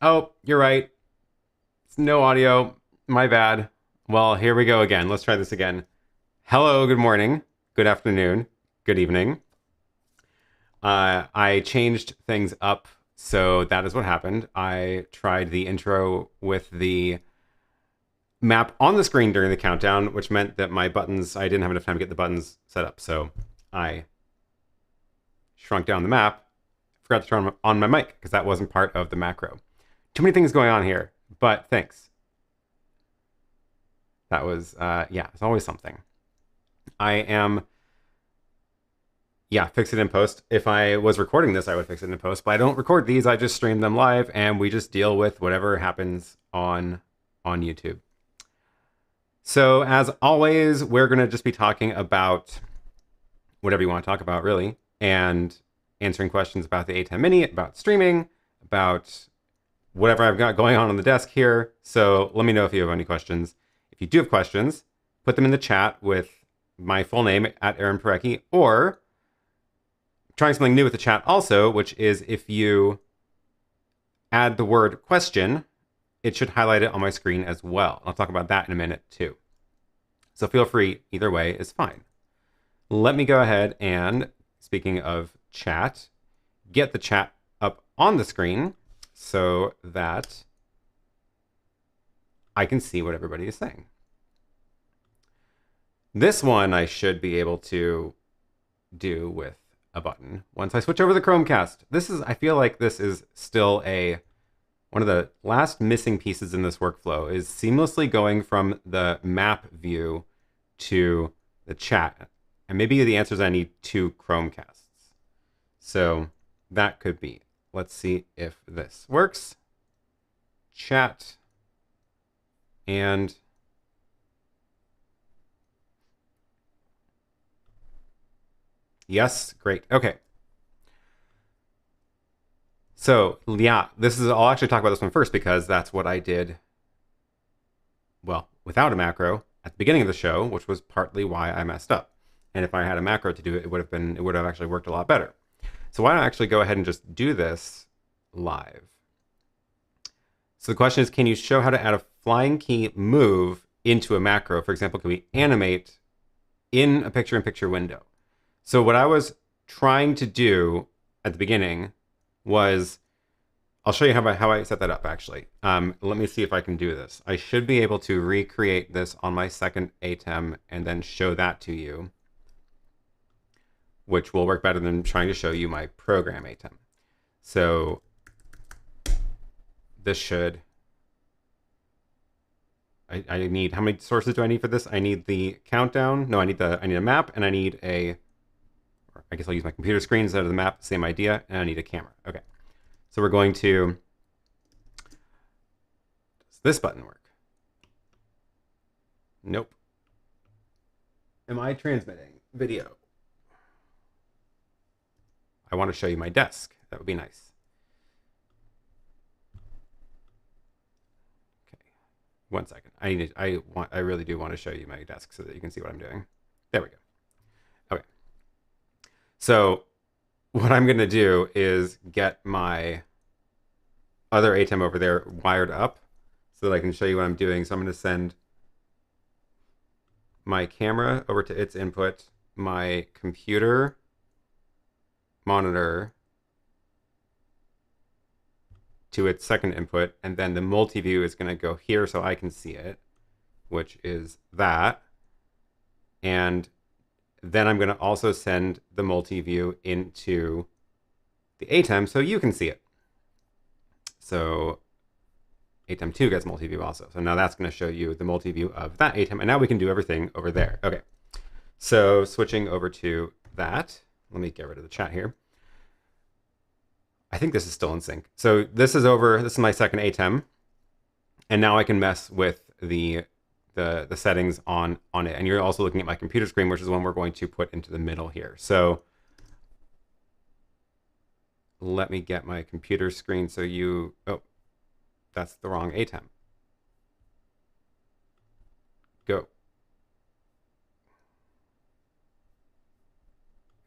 Oh, you're right. It's no audio. My bad. Well, here we go again. Let's try this again. Hello, good morning, good afternoon, good evening. I changed things up, so that is what happened. I tried the intro with the map on the screen during the countdown, which meant that my buttons, I didn't have enough time to get the buttons set up, so I shrunk down the map. Forgot to turn on my mic because that wasn't part of the macro. Too many things going on here, but thanks. That was, yeah, it's always something. I am, yeah, fix it in post. If I was recording this, I would fix it in post, but I don't record these. I just stream them live and we just deal with whatever happens on YouTube. So as always, we're going to just be talking about whatever you want to talk about, really, and answering questions about the ATEM Mini, about streaming, about whatever I've got going on the desk here. So let me know if you have any questions. If you do have questions, put them in the chat with my full name at Aaron Parecki, or trying something new with the chat also, which is if you add the word question, it should highlight it on my screen as well. I'll talk about that in a minute too. So feel free, either way is fine. Let me go ahead and, speaking of chat, get the chat up on the screen so that I can see what everybody is saying. This one I should be able to do with a button once I switch over the Chromecast. I feel like this is still one of the last missing pieces in this workflow is seamlessly going from the map view to the chat. And maybe the answer is I need 2 Chromecasts. So that could be. Let's see if this works. Chat. And yes, great. Okay. So yeah, I'll actually talk about this one first because that's what I did, well, without a macro at the beginning of the show, which was partly why I messed up. And if I had a macro to do it, it would have actually worked a lot better. So why don't I actually go ahead and just do this live? So the question is, can you show how to add a flying key move into a macro? For example, can we animate in a picture-in-picture window? So what I was trying to do at the beginning was, I'll show you how I set that up actually. Let me see if I can do this. I should be able to recreate this on my second ATEM and then show that to you, which will work better than trying to show you my program ATEM. So this should, I need, how many sources do I need for this? I need the countdown. No, I need a map, and I need I guess I'll use my computer screen instead of the map, same idea, and I need a camera. Okay. So we're going to, does this button work? Nope. Am I transmitting video? I want to show you my desk. That would be nice. Okay. 1 second. I really do want to show you my desk so that you can see what I'm doing. There we go. Okay. So what I'm going to do is get my other ATEM over there wired up so that I can show you what I'm doing. So I'm going to send my camera over to its input, my computer monitor to its second input, and then the multi-view is going to go here so I can see it, which is that. And then I'm going to also send the multi-view into the ATEM so you can see it. So ATEM 2 gets multi-view also. So now that's going to show you the multi-view of that ATEM. And now we can do everything over there. Okay. So switching over to that. Let me get rid of the chat here. I think this is still in sync. So this is over. This is my second ATEM. And now I can mess with the settings on it. And you're also looking at my computer screen, which is the one we're going to put into the middle here. So let me get my computer screen so you, oh, that's the wrong ATEM. Go.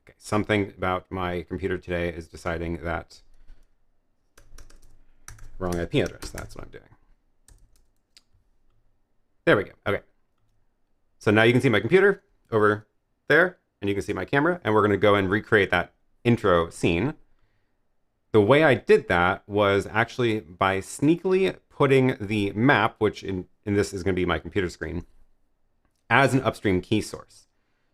Okay, something about my computer today is deciding that wrong IP address. That's what I'm doing. There we go. Okay. So now you can see my computer over there, and you can see my camera, and we're going to go and recreate that intro scene. The way I did that was actually by sneakily putting the map, which in this is going to be my computer screen, as an upstream key source.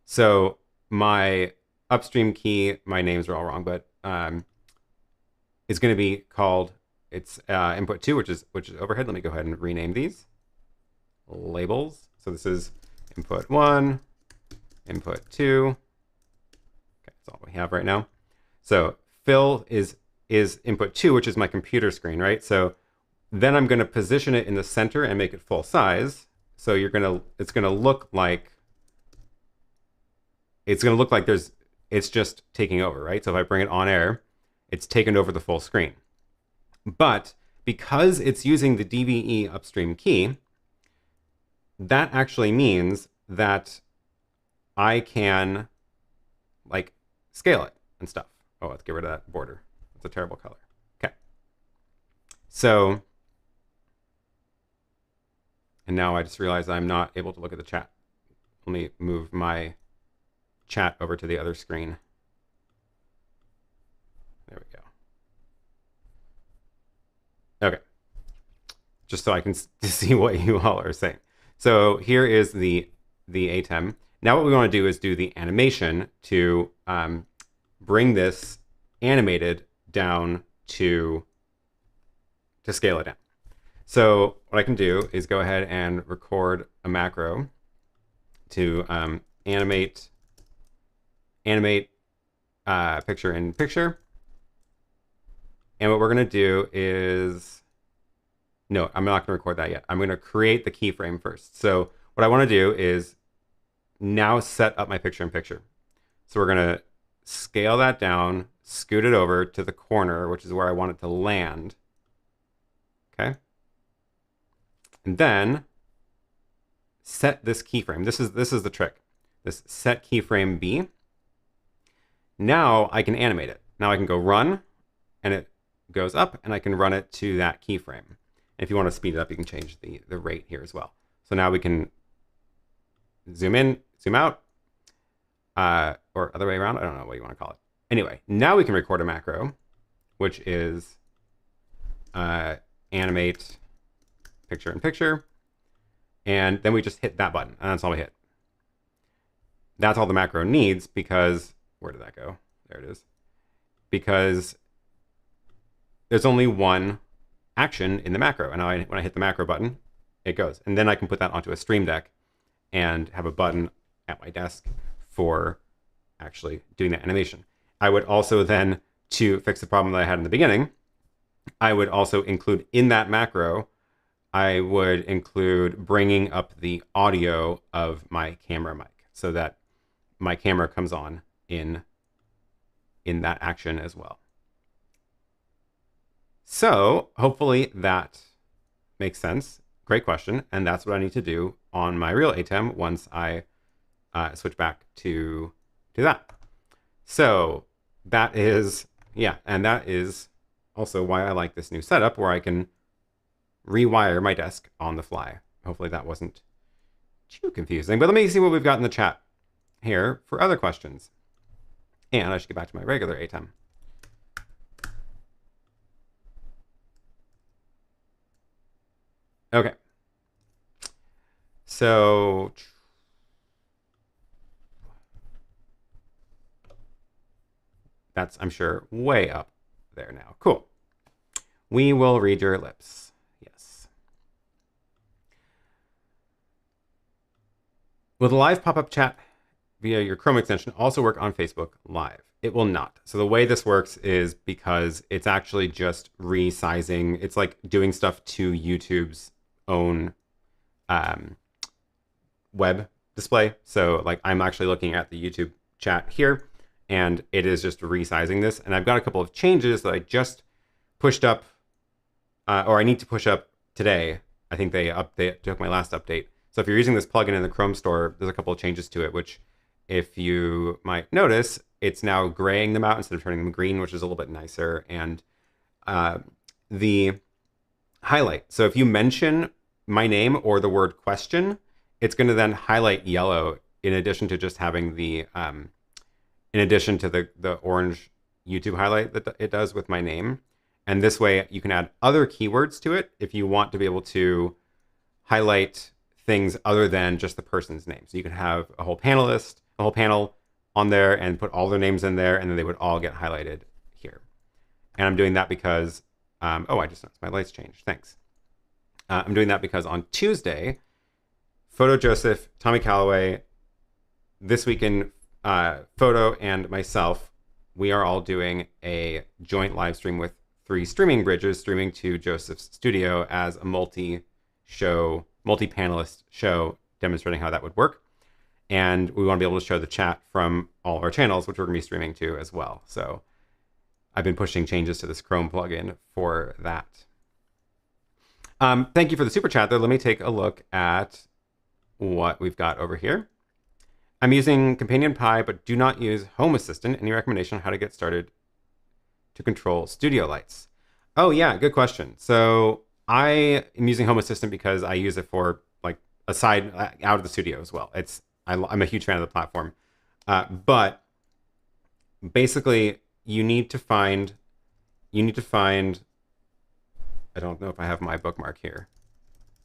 So my upstream key, my names are all wrong, but is going to be called, it's input 2, which is overhead. Let me go ahead and rename these labels. So this is input 1, input 2. Okay, that's all we have right now. So fill is input 2, which is my computer screen, right? So then I'm going to position it in the center and make it full size. So it's going to look like it's just taking over, right? So if I bring it on air, it's taken over the full screen. But because it's using the DVE upstream key, that actually means that I can like scale it and stuff. Oh, let's get rid of that border. It's a terrible color. Okay. So, and now I just realized I'm not able to look at the chat. Let me move my chat over to the other screen. There we go. Okay. Just so I can see what you all are saying. So here is the ATEM. Now what we want to do is do the animation to bring this animated down to scale it down. So what I can do is go ahead and record a macro to animate picture in picture. And what we're going to do is, no, I'm not going to record that yet. I'm going to create the keyframe first. So what I want to do is now set up my picture in picture. So we're going to scale that down, scoot it over to the corner, which is where I want it to land. Okay. And then set this keyframe. This is the trick. This set keyframe B. Now I can animate it. Now I can go run, and it goes up, and I can run it to that keyframe. And if you want to speed it up, you can change the rate here as well. So now we can zoom in, zoom out, or other way around. I don't know what you want to call it. Anyway, now we can record a macro, which is animate picture in picture. And then we just hit that button, and that's all we hit. That's all the macro needs because, where did that go? There it is. Because there's only one action in the macro. And now when I hit the macro button, it goes. And then I can put that onto a Stream Deck and have a button at my desk for actually doing that animation. I would also then, to fix the problem that I had in the beginning, I would also include in that macro, I would include bringing up the audio of my camera mic so that my camera comes on in that action as well. So hopefully that makes sense. Great question. And that's what I need to do on my real ATEM once I switch back to that. So that is, yeah, and that is also why I like this new setup where I can rewire my desk on the fly. Hopefully that wasn't too confusing, but let me see what we've got in the chat here for other questions. And I should get back to my regular ATEM. Okay. So that's, I'm sure, way up there now. Cool. We will read your lips. Yes. Will the live pop-up chat via your Chrome extension also work on Facebook Live? It will not. So the way this works is because it's actually just resizing. It's like doing stuff to YouTube's own web display. So like I'm actually looking at the YouTube chat here, and it is just resizing this. And I've got a couple of changes that I just pushed up, or I need to push up today. I think they took my last update. So if you're using this plugin in the Chrome store, there's a couple of changes to it, which if you might notice, it's now graying them out instead of turning them green, which is a little bit nicer. And the highlight. So if you mention my name or the word question, it's going to then highlight yellow in addition to just having the in addition to the orange YouTube highlight that it does with my name. And this way you can add other keywords to it if you want to be able to highlight things other than just the person's name. So you can have a whole panel on there and put all their names in there, and then they would all get highlighted here. And I'm doing that because, oh, I just noticed my lights changed. Thanks. I'm doing that because on Tuesday, Photo Joseph, Tommy Calloway, This Week in Photo, and myself, we are all doing a joint live stream with 3 streaming bridges, streaming to Joseph's studio as a multi-panelist show, demonstrating how that would work. And we want to be able to show the chat from all of our channels, which we're going to be streaming to as well. So I've been pushing changes to this Chrome plugin for that. Thank you for the super chat, though. Let me take a look at what we've got over here. I'm using Companion Pi, but do not use Home Assistant. Any recommendation on how to get started to control studio lights? Oh, yeah, good question. So I am using Home Assistant because I use it for like aside out of the studio as well. I'm a huge fan of the platform, but basically you need to find. I don't know if I have my bookmark here.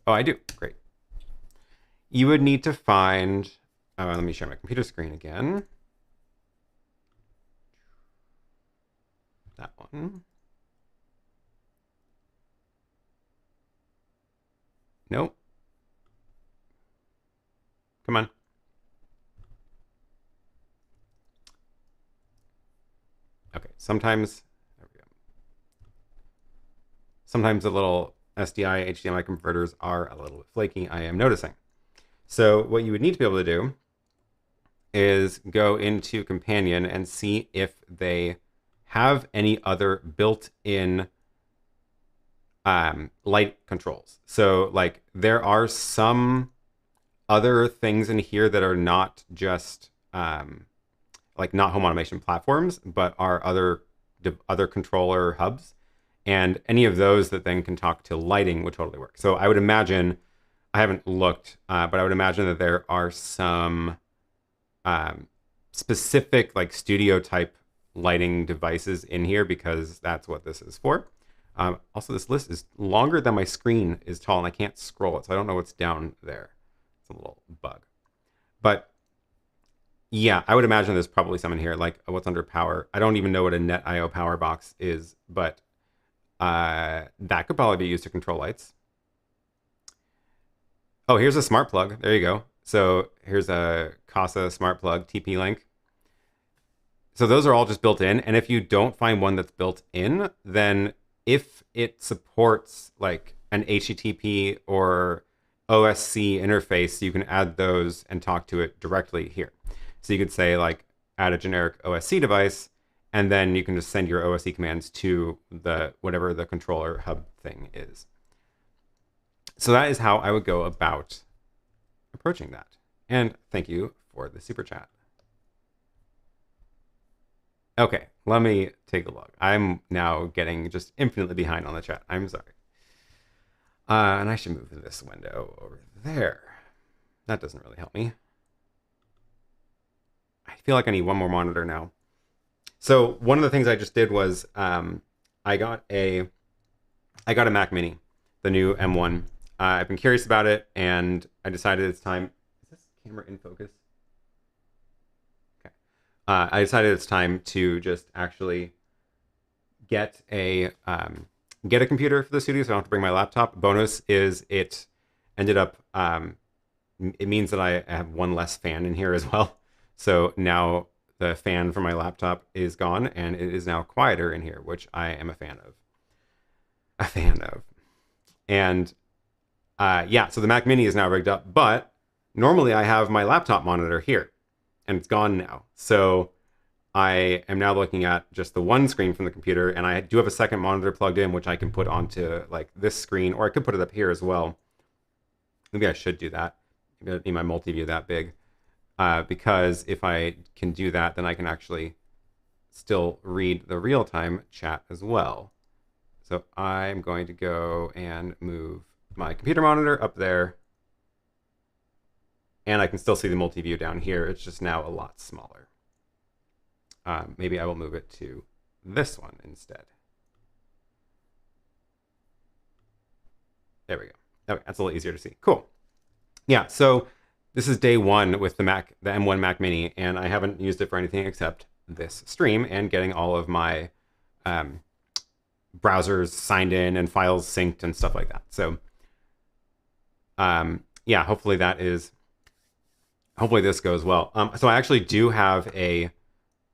Oh, I do. Great. You would need to find. Let me share my computer screen again. That one. Nope. Come on. Okay, sometimes, there we go. Sometimes the little SDI HDMI converters are a little bit flaky, I am noticing. So what you would need to be able to do is go into Companion and see if they have any other built-in light controls. So like there are some other things in here that are not just like not home automation platforms, but are other controller hubs, and any of those that then can talk to lighting would totally work. So I would imagine, I haven't looked, but I would imagine that there are some specific like studio type lighting devices in here because that's what this is for. Also, this list is longer than my screen is tall, and I can't scroll it, so I don't know what's down there. It's a little bug. But yeah, I would imagine there's probably some in here, like what's under power. I don't even know what a NetIO power box is, but that could probably be used to control lights. Oh, here's a smart plug. There you go. So here's a Casa smart plug TP-Link. So those are all just built in. And if you don't find one that's built in, then if it supports like an HTTP or OSC interface, you can add those and talk to it directly here. So you could say like add a generic OSC device, and then you can just send your OSC commands to the whatever the controller hub thing is. So that is how I would go about approaching that. And thank you for the super chat. Okay, let me take a look. I'm now getting just infinitely behind on the chat. I'm sorry. And I should move this window over there. That doesn't really help me. I feel like I need one more monitor now. So one of the things I just did was I got a Mac Mini, the new M1. I've been curious about it, and I decided it's time. Is this camera in focus? Okay. I decided it's time to just actually get a computer for the studio, so I don't have to bring my laptop. Bonus is it ended up it means that I have one less fan in here as well. So now the fan from my laptop is gone, and it is now quieter in here, which I am a fan of. And yeah, so the Mac Mini is now rigged up, but normally I have my laptop monitor here, and it's gone now. So I am now looking at just the one screen from the computer, and I do have a second monitor plugged in, which I can put onto like this screen, or I could put it up here as well. Maybe I should do that. Maybe I don't need my multi-view that big. Because if I can do that, then I can actually still read the real-time chat as well. So So I'm going to go and move my computer monitor up there. And I can still see the multi-view down here. It's just now a lot smaller. Maybe I will move it to this one instead. There we go. Okay, that's a little easier to see. Cool. Yeah, so this is day one with the Mac, the M1 Mac Mini, and I haven't used it for anything except this stream and getting all of my browsers signed in and files synced and stuff like that. So yeah, hopefully this goes well. So I actually do have I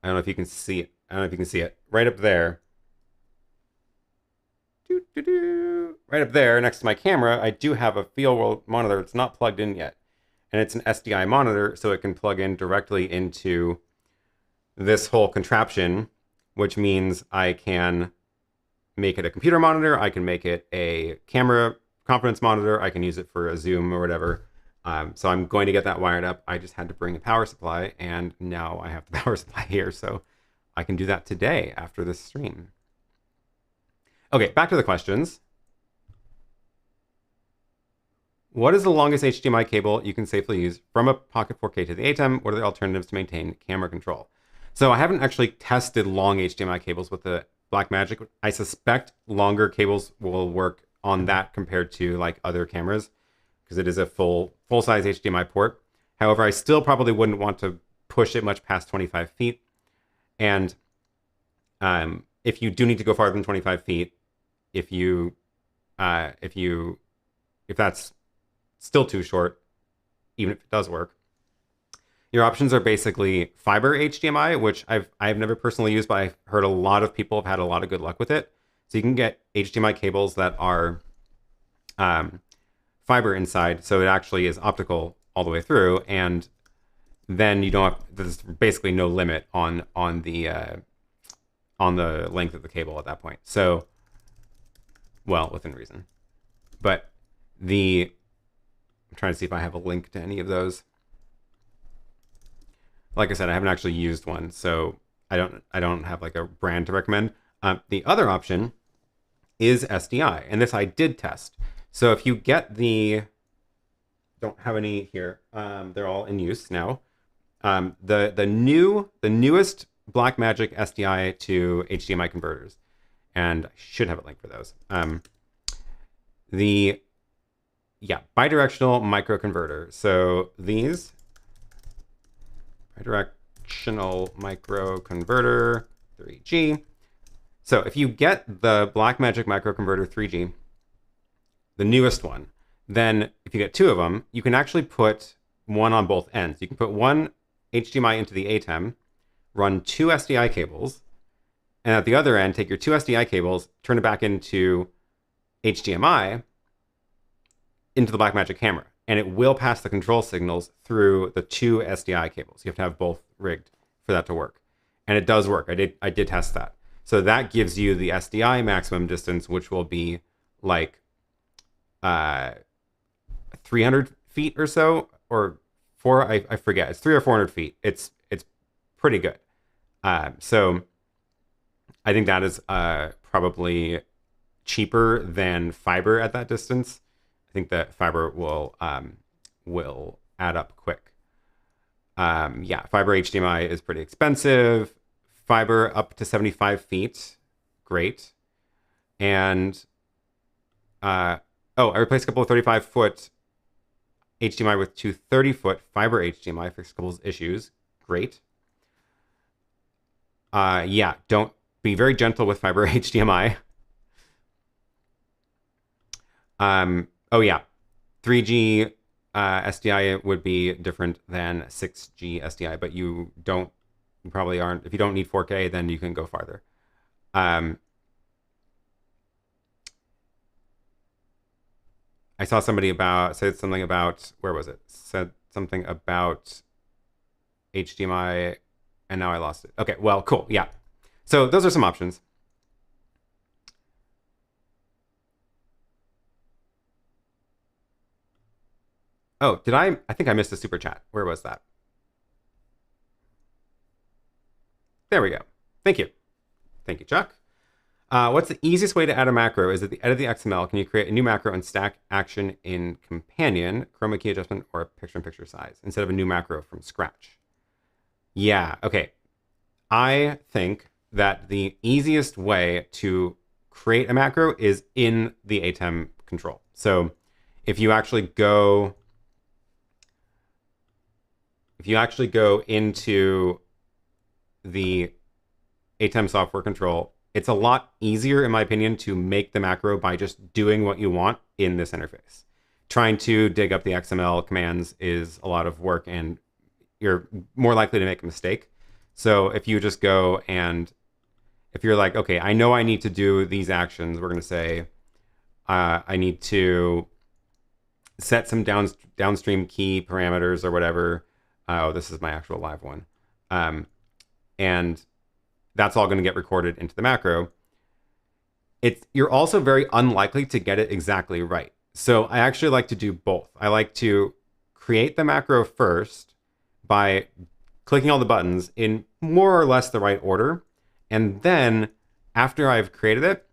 don't know if you can see it. I don't know if you can see it right up there. Right up there next to my camera, I do have a Feelworld monitor. It's not plugged in yet. And it's an SDI monitor, so it can plug in directly into this whole contraption, which means I can make it a computer monitor. I can make it a camera confidence monitor. I can use it for a Zoom or whatever. So I'm going to get that wired up. I just had to bring a power supply, and now I have the power supply here, so I can do that today after this stream. Okay, back to the questions. What is the longest HDMI cable you can safely use from a Pocket 4K to the ATEM? What are the alternatives to maintain camera control? So I haven't actually tested long HDMI cables with the Blackmagic. I suspect longer cables will work on that compared to like other cameras because it is a full-size HDMI port. However, I still probably wouldn't want to push it much past 25 feet. And if you do need to go farther than 25 feet, if that's still too short, even if it does work, your options are basically fiber HDMI, which I've never personally used, but I've heard a lot of people have had a lot of good luck with it. So you can get HDMI cables that are fiber inside, so it actually is optical all the way through, and then you don't have, there's basically no limit on the length of the cable at that point. So, well, within reason. But I'm trying to see if I have a link to any of those. Like I said, I haven't actually used one, so I don't have like a brand to recommend. The other option is SDI, and this I did test. So if you get don't have any here, they're all in use now. The newest Blackmagic SDI to HDMI converters, and I should have a link for those. Bidirectional micro converter. So these bidirectional micro converter 3G. So if you get the Blackmagic micro converter 3G, the newest one, then if you get two of them, you can actually put one on both ends. You can put one HDMI into the ATEM, run two SDI cables, and at the other end, take your two SDI cables, turn it back into HDMI, into the Blackmagic camera, and it will pass the control signals through the two SDI cables. You have to have both rigged for that to work. And it does work. I did test that. So that gives you the SDI maximum distance, which will be like 300 feet or so, or I forget. It's 300 or 400 feet. It's pretty good. So I think that is probably cheaper than fiber at that distance. I think that fiber will add up quick. Fiber HDMI is pretty expensive. Fiber up to 75 feet, great. And I replaced a couple of 35-foot HDMI with two 30-foot fiber HDMI, fixed a couple of issues, great. Don't be very gentle with fiber HDMI. 3G SDI would be different than 6G SDI, but you probably aren't. If you don't need 4K, then you can go farther. I saw somebody said something about, where was it? Said something about HDMI, and now I lost it. Okay, well, cool, yeah. So those are some options. Oh, I think I missed a super chat. Where was that? There we go. Thank you. Thank you, Chuck. What's the easiest way to add a macro? Is at the edit the XML, can you create a new macro and stack action in Companion, chroma key adjustment, or picture-in-picture size instead of a new macro from scratch? Yeah, okay. I think that the easiest way to create a macro is in the ATEM control. So if you actually go into the ATEM software control, it's a lot easier, in my opinion, to make the macro by just doing what you want in this interface. Trying to dig up the XML commands is a lot of work, and you're more likely to make a mistake. So if you just go and if you're like, okay, I know I need to do these actions, we're going to say I need to set some downstream key parameters or whatever. Oh, this is my actual live one. And that's all going to get recorded into the macro. You're also very unlikely to get it exactly right. So I actually like to do both. I like to create the macro first by clicking all the buttons in more or less the right order. And then after I've created it,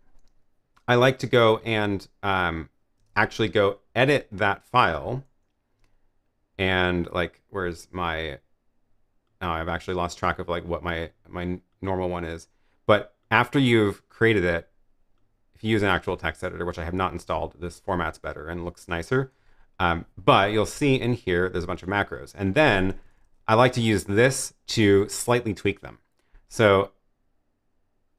I like to go and actually go edit that file. And like, where's my, oh, I've actually lost track of like what my normal one is. But after you've created it, if you use an actual text editor, which I have not installed, this format's better and looks nicer. But you'll see in here, there's a bunch of macros. And then I like to use this to slightly tweak them. So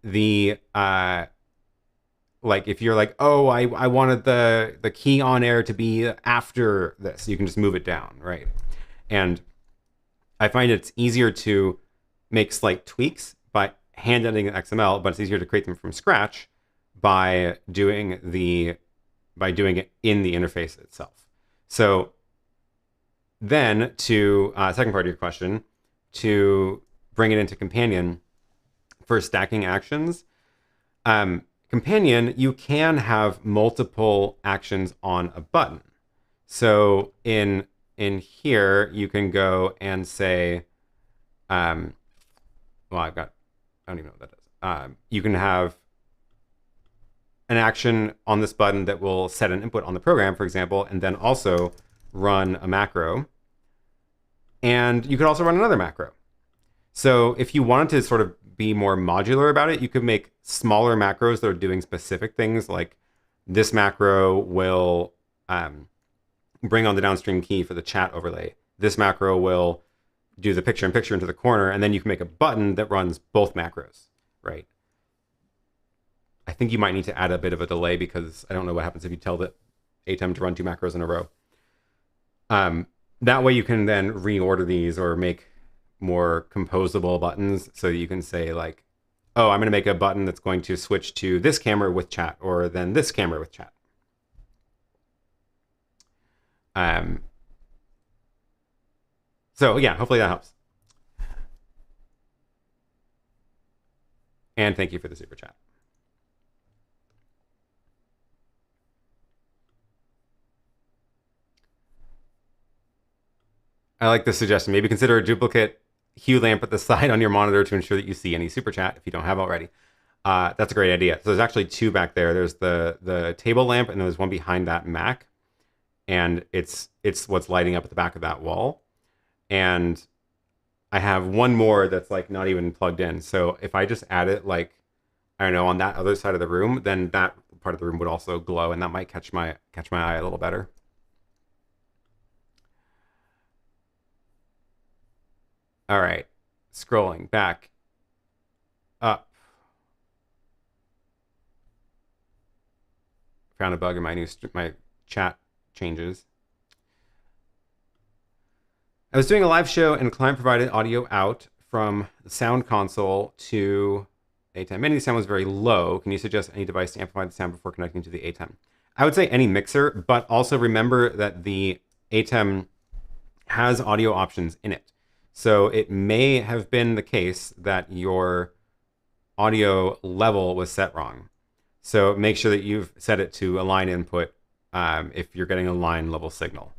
the, like if you're like, oh, I wanted the key on air to be after this, you can just move it down, right? And I find it's easier to make slight tweaks by hand editing XML, but it's easier to create them from scratch by doing it in the interface itself. So then to second part of your question, to bring it into Companion for stacking actions, Companion, you can have multiple actions on a button. So in here, you can go and say, well, I don't even know what that does. You can have an action on this button that will set an input on the program, for example, and then also run a macro. And you could also run another macro. So if you wanted to sort of be more modular about it, you could make smaller macros that are doing specific things, like this macro will bring on the downstream key for the chat overlay. This macro will do the picture-in-picture into the corner, and then you can make a button that runs both macros, right? I think you might need to add a bit of a delay because I don't know what happens if you tell the ATEM to run 2 macros in a row. That way you can then reorder these or make more composable buttons, so you can say like, oh, I'm going to make a button that's going to switch to this camera with chat, or then this camera with chat. So yeah, hopefully that helps. And thank you for the super chat. I like this suggestion. Maybe consider a duplicate hue lamp at the side on your monitor to ensure that you see any super chat if you don't have already. That's a great idea. So there's actually 2 back there. There's the table lamp, and there's one behind that Mac. And it's what's lighting up at the back of that wall. And I have one more that's like not even plugged in. So if I just add it like, I don't know, on that other side of the room, then that part of the room would also glow, and that might catch my eye a little better. All right, scrolling back up. Found a bug in my chat changes. I was doing a live show and client provided audio out from the sound console to ATEM Mini. The sound was very low. Can you suggest any device to amplify the sound before connecting to the ATEM? I would say any mixer, but also remember that the ATEM has audio options in it. So it may have been the case that your audio level was set wrong. So make sure that you've set it to a line input if you're getting a line level signal.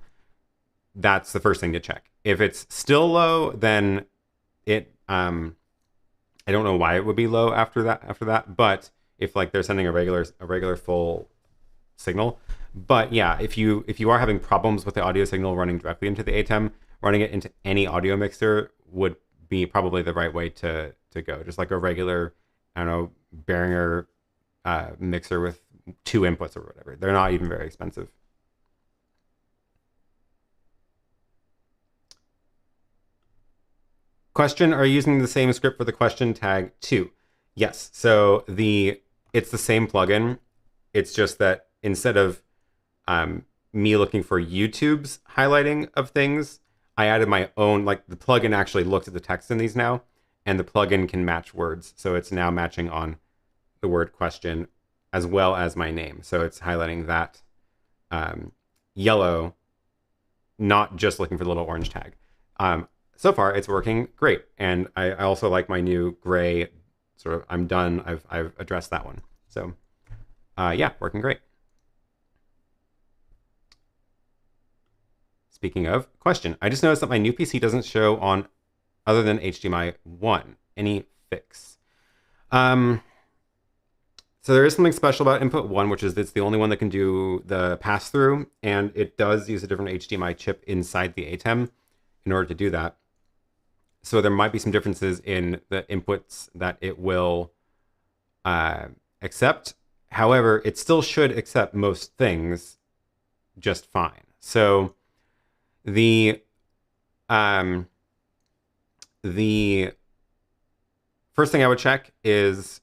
That's the first thing to check. If it's still low, then it I don't know why it would be low after that, but if like they're sending a regular full signal. But yeah, if you are having problems with the audio signal running directly into the ATEM, running it into any audio mixer would be probably the right way to go. Just like a regular, I don't know, Behringer mixer with 2 inputs or whatever. They're not even very expensive. Question, are you using the same script for the question tag too? Yes. So it's the same plugin. It's just that instead of me looking for YouTube's highlighting of things, I added my own, like the plugin actually looks at the text in these now, and the plugin can match words. So it's now matching on the word question as well as my name. So it's highlighting that yellow, not just looking for the little orange tag. So far, it's working great. And I also like my new gray sort of, I'm done. I've addressed that one. So yeah, working great. Speaking of, question. I just noticed that my new PC doesn't show on other than HDMI 1. Any fix? So there is something special about input 1, which is it's the only one that can do the pass-through, and it does use a different HDMI chip inside the ATEM in order to do that. So there might be some differences in the inputs that it will accept. However, it still should accept most things just fine. So the first thing I would check is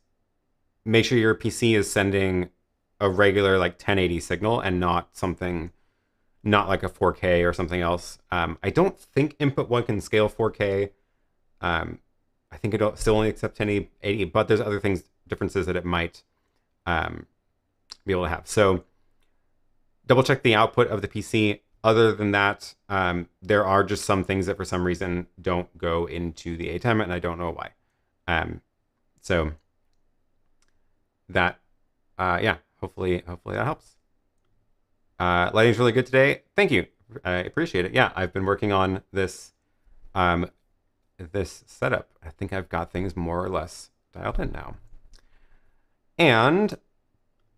make sure your PC is sending a regular like 1080 signal and not like a 4K or something else. I don't think input 1 can scale 4K. I think it'll still only accept 1080, but there's other differences that it might be able to have. So double check the output of the PC. Other than that, there are just some things that for some reason don't go into the ATEM, and I don't know why. So that, yeah, hopefully that helps. Lighting's really good today. Thank you. I appreciate it. Yeah, I've been working on this this setup. I think I've got things more or less dialed in now. And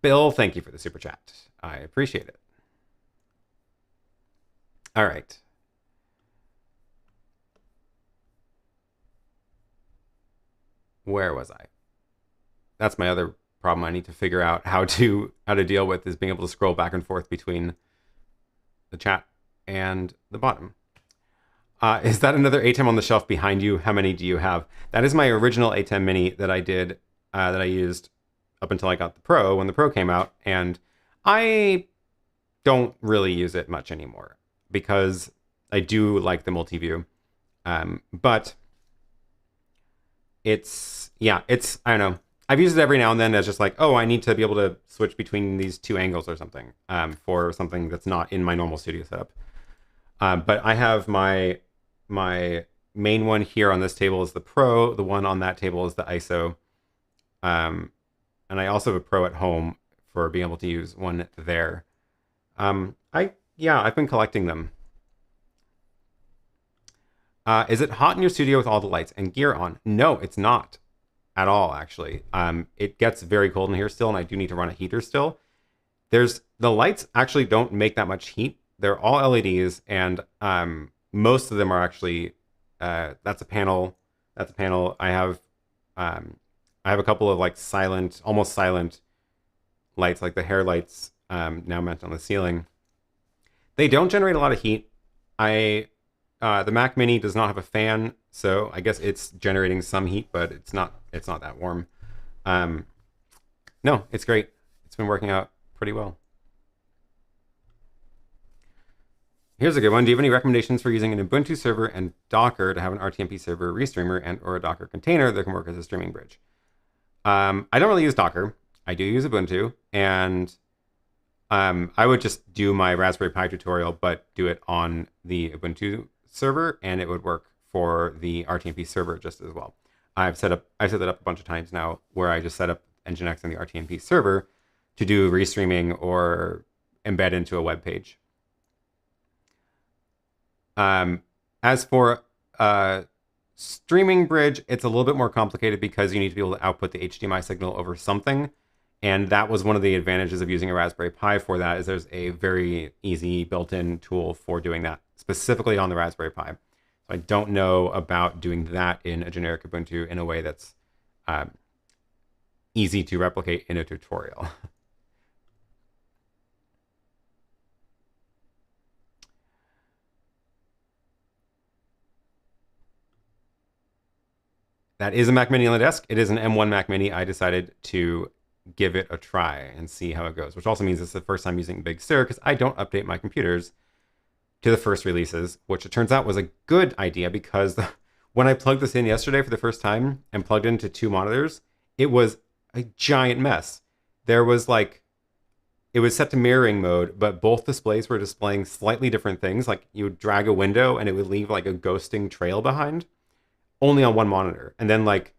Bill, thank you for the super chat. I appreciate it. All right. Where was I? That's my other problem I need to figure out how to deal with, is being able to scroll back and forth between the chat and the bottom. Is that another ATEM on the shelf behind you? How many do you have? That is my original ATEM Mini that I did, that I used up until I got the Pro, when the Pro came out. And I don't really use it much anymore because I do like the multi-view. But it's, I don't know. I've used it every now and then as just like, oh, I need to be able to switch between these 2 angles or something, for something that's not in my normal studio setup. But I have my main one here on this table is the Pro. The one on that table is the ISO. And I also have a Pro at home for being able to use one there. I've been collecting them. Is it hot in your studio with all the lights and gear on? No, it's not at all, actually. It gets very cold in here still, and I do need to run a heater still. The lights actually don't make that much heat. They're all LEDs, and most of them are actually, that's a panel. I have a couple of like almost silent lights, like the hair lights now mounted on the ceiling. They don't generate a lot of heat. The Mac Mini does not have a fan, so I guess it's generating some heat, but it's not that warm. No, it's great. It's been working out pretty well. Here's a good one. Do you have any recommendations for using an Ubuntu server and Docker to have an RTMP server restreamer and or a Docker container that can work as a streaming bridge? I don't really use Docker. I do use Ubuntu, and I would just do my Raspberry Pi tutorial, but do it on the Ubuntu server, and it would work for the RTMP server just as well. I've set that up a bunch of times now, where I just set up Nginx and the RTMP server to do restreaming or embed into a web page. As for streaming bridge, it's a little bit more complicated because you need to be able to output the HDMI signal over something. And that was one of the advantages of using a Raspberry Pi for that, is there's a very easy built-in tool for doing that, specifically on the Raspberry Pi. So I don't know about doing that in a generic Ubuntu in a way that's easy to replicate in a tutorial. That is a Mac Mini on the desk. It is an M1 Mac Mini. I decided to give it a try and see how it goes, which also means it's the first time using Big Sur because I don't update my computers to the first releases, which it turns out was a good idea because when I plugged this in yesterday for the first time and plugged into 2 monitors, it was a giant mess. There was like, it was set to mirroring mode, but both displays were displaying slightly different things. Like you would drag a window and it would leave like a ghosting trail behind, only on one monitor. And then like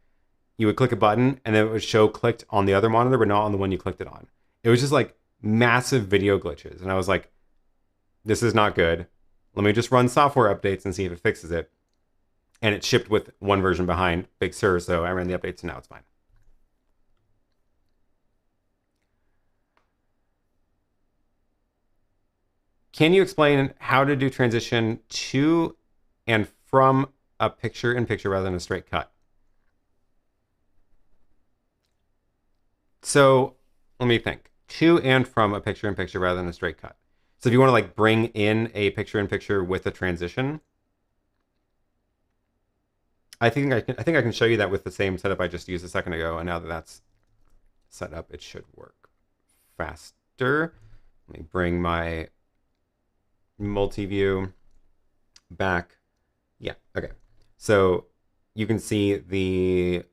you would click a button and then it would show clicked on the other monitor, but not on the one you clicked it on. It was just like massive video glitches. And I was like, this is not good. Let me just run software updates and see if it fixes it. And it shipped with one version behind Big Sur, so I ran the updates and now it's fine. Can you explain how to do transition to and from a picture-in-picture rather than a straight cut? So let me think. To and from a picture-in-picture rather than a straight cut. So if you want to like bring in a picture-in-picture with a transition, I think I can show you that with the same setup I just used a second ago. And now that that's set up, it should work faster. Let me bring my multi-view back. Yeah, okay. So you can see the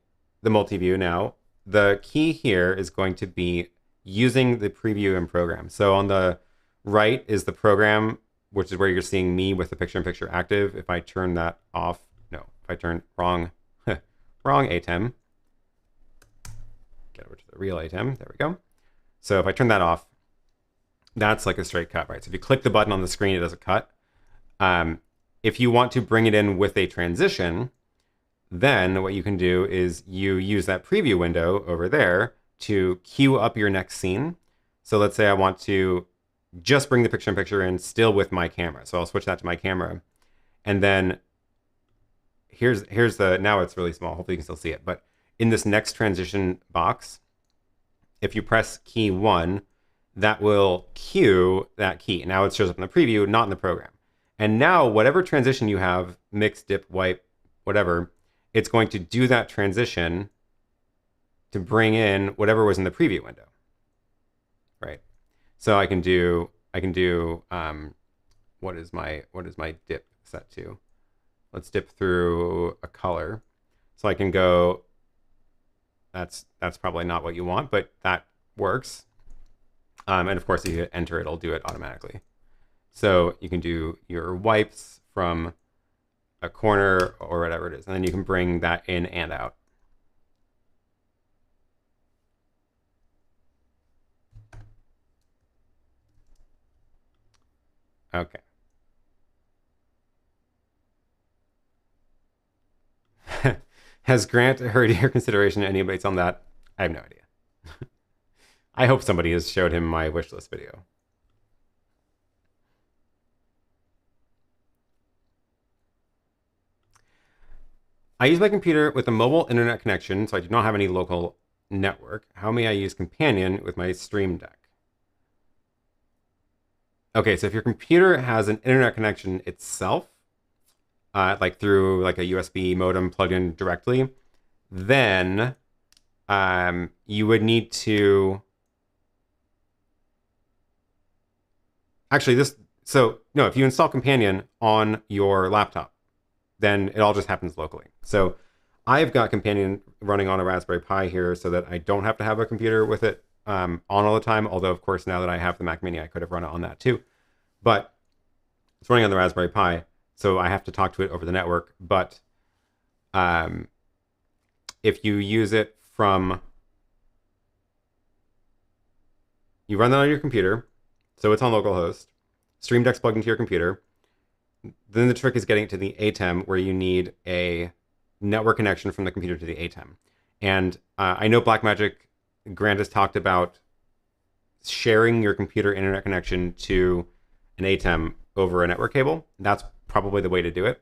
multi-view now. The key here is going to be using the preview in program. So on the right is the program, which is where you're seeing me with the picture-in-picture active. If I turn that off, no, if I turn wrong ATEM, get over to the real ATEM, there we go. So if I turn that off, that's like a straight cut, right? So if you click the button on the screen, it does a cut. If you want to bring it in with a transition, then what you can do is you use that preview window over there to queue up your next scene. So let's say I want to just bring the picture-in-picture in still with my camera. So I'll switch that to my camera. And then here's the, now it's really small. Hopefully you can still see it. But in this next transition box, if you press key 1, that will cue that key. Now it shows up in the preview, not in the program. And now whatever transition you have, mix, dip, wipe, whatever, it's going to do that transition to bring in whatever was in the preview window, right? So I can do what is my dip set to? Let's dip through a color. So I can go, that's probably not what you want, but that works. And of course, if you hit enter, it'll do it automatically. So you can do your wipes from a corner or whatever it is, and then you can bring that in and out. Okay. Has Grant heard your consideration? Any updates on that? I have no idea. I hope somebody has showed him my wishlist video. I use my computer with a mobile internet connection, so I do not have any local network. How may I use Companion with my Stream Deck? Okay, so if your computer has an internet connection itself, like through like a USB modem plugged in directly, then you would need to actually no, if you install Companion on your laptop, then it all just happens locally. So I've got Companion running on a Raspberry Pi here so that I don't have to have a computer with it on all the time. Although, of course, now that I have the Mac Mini, I could have run it on that too. But it's running on the Raspberry Pi, so I have to talk to it over the network. But if you use it from, you run that on your computer, so it's on localhost, Stream Deck's plugged into your computer. Then the trick is getting it to the ATEM, where you need a network connection from the computer to the ATEM. And I know Blackmagic Grant has talked about sharing your computer internet connection to an ATEM over a network cable. That's probably the way to do it.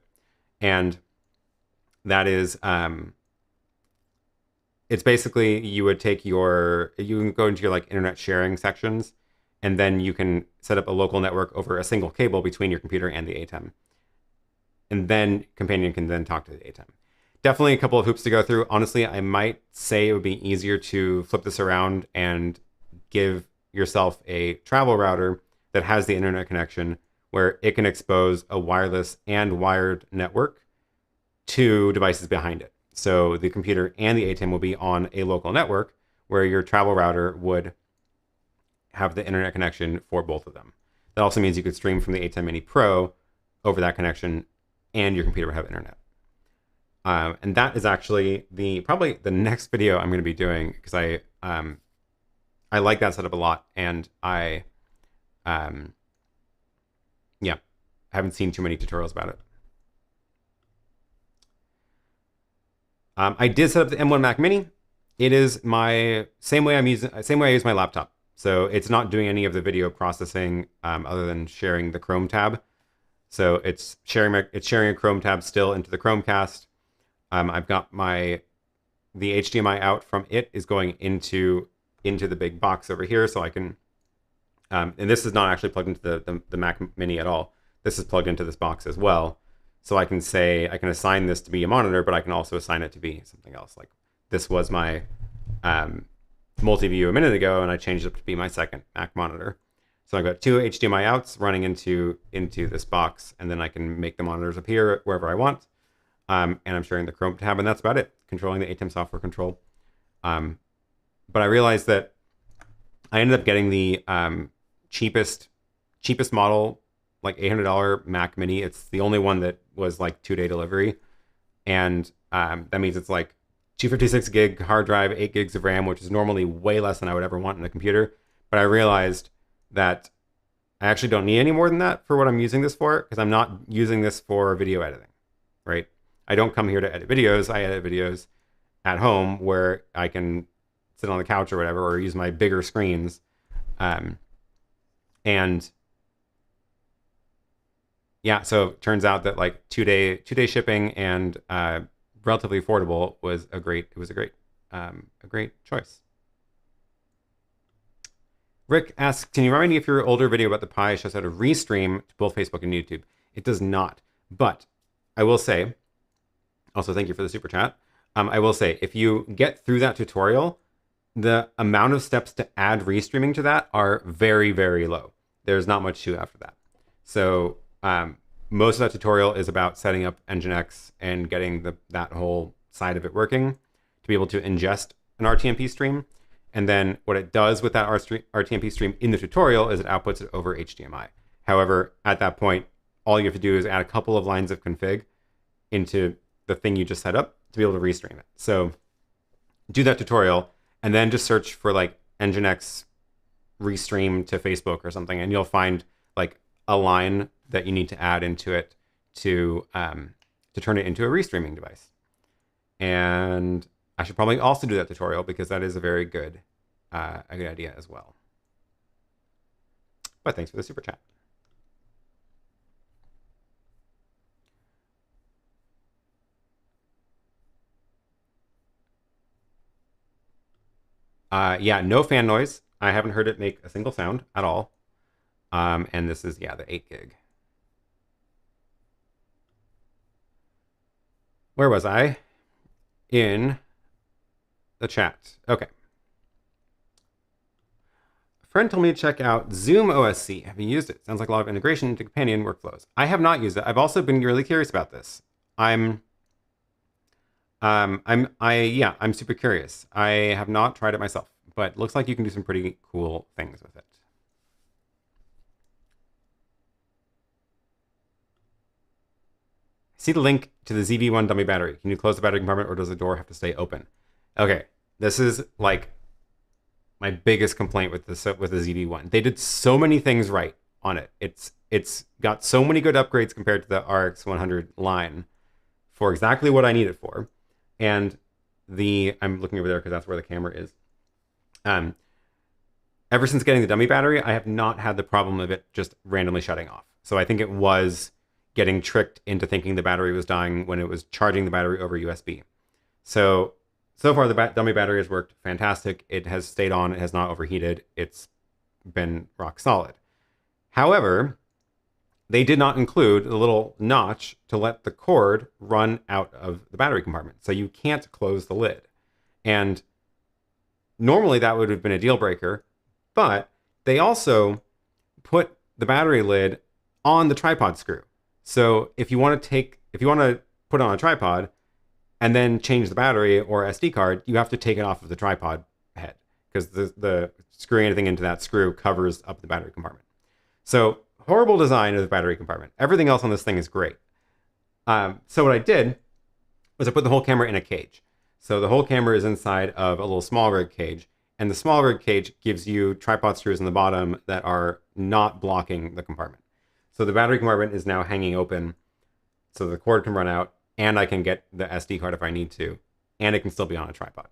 And that is, it's basically, you would take you can go into your like internet sharing sections, and then you can set up a local network over a single cable between your computer and the ATEM. And then Companion can then talk to the ATEM. Definitely a couple of hoops to go through. Honestly, I might say it would be easier to flip this around and give yourself a travel router that has the internet connection where it can expose a wireless and wired network to devices behind it. So the computer and the ATEM will be on a local network where your travel router would have the internet connection for both of them. That also means you could stream from the ATEM Mini Pro over that connection, and your computer would have internet. And that is actually probably the next video I'm going to be doing, because I like that setup a lot, and I haven't seen too many tutorials about it. I did set up the M1 Mac Mini. It is my same way I use my laptop. So it's not doing any of the video processing other than sharing the Chrome tab. So it's sharing a Chrome tab still into the Chromecast. I've got the HDMI out from it is going into the big box over here, so I can. And this is not actually plugged into the Mac Mini at all. This is plugged into this box as well. So I can assign this to be a monitor, but I can also assign it to be something else. Like this was my multi-view a minute ago, and I changed it to be my second Mac monitor. So I've got two HDMI outs running into this box, and then I can make the monitors appear wherever I want. And I'm sharing the Chrome tab, and that's about it. Controlling the ATEM software control. But I realized that I ended up getting the cheapest model, like $800 Mac Mini. It's the only one that was like 2-day delivery, and that means it's like 256 gig hard drive, 8 gigs of RAM, which is normally way less than I would ever want in a computer. But I realized that I actually don't need any more than that for what I'm using this for, because I'm not using this for video editing, right? I don't come here to edit videos. I edit videos at home where I can sit on the couch or whatever, or use my bigger screens. And yeah, so it turns out that like two-day shipping and relatively affordable was a great choice. Rick asks, can you remind me if your older video about the Pi shows how to restream to both Facebook and YouTube? It does not, but I will say, also thank you for the super chat. I will say, if you get through that tutorial, the amount of steps to add restreaming to that are very, very low. There's not much to after that. So most of that tutorial is about setting up Nginx and getting that whole side of it working to be able to ingest an RTMP stream. And then what it does with that RTMP stream in the tutorial is it outputs it over HDMI. However, at that point, all you have to do is add a couple of lines of config into the thing you just set up to be able to restream it. So do that tutorial and then just search for like Nginx restream to Facebook or something, and you'll find like a line that you need to add into it to turn it into a restreaming device. And I should probably also do that tutorial because that is a very good idea as well. But thanks for the super chat. Yeah, no fan noise. I haven't heard it make a single sound at all. And this is, yeah, the 8 gig. Where was I? In the chat. Okay. A friend told me to check out Zoom OSC. Have you used it? Sounds like a lot of integration into companion workflows. I have not used it. I've also been really curious about this. I'm super curious. I have not tried it myself, but it looks like you can do some pretty cool things with it. See the link to the ZV-1 dummy battery. Can you close the battery compartment, or does the door have to stay open? Okay, this is like my biggest complaint with the ZV-1. They did so many things right on it. It's got so many good upgrades compared to the RX 100 line for exactly what I need it for. And I'm looking over there because that's where the camera is. Um, ever since getting the dummy battery, I have not had the problem of it just randomly shutting off. So I think it was getting tricked into thinking the battery was dying when it was charging the battery over USB. So far the dummy battery has worked fantastic. It has stayed on. It has not overheated. It's been rock solid. However, they did not include the little notch to let the cord run out of the battery compartment. So you can't close the lid. And normally that would have been a deal breaker, but they also put the battery lid on the tripod screw. So if you want to put it on a tripod and then change the battery or SD card, you have to take it off of the tripod head because the screwing anything into that screw covers up the battery compartment. So horrible design of the battery compartment. Everything else on this thing is great. So what I did was I put the whole camera in a cage. So the whole camera is inside of a little small rig cage, and the small rig cage gives you tripod screws in the bottom that are not blocking the compartment. So the battery compartment is now hanging open, so the cord can run out, and I can get the SD card if I need to, and it can still be on a tripod.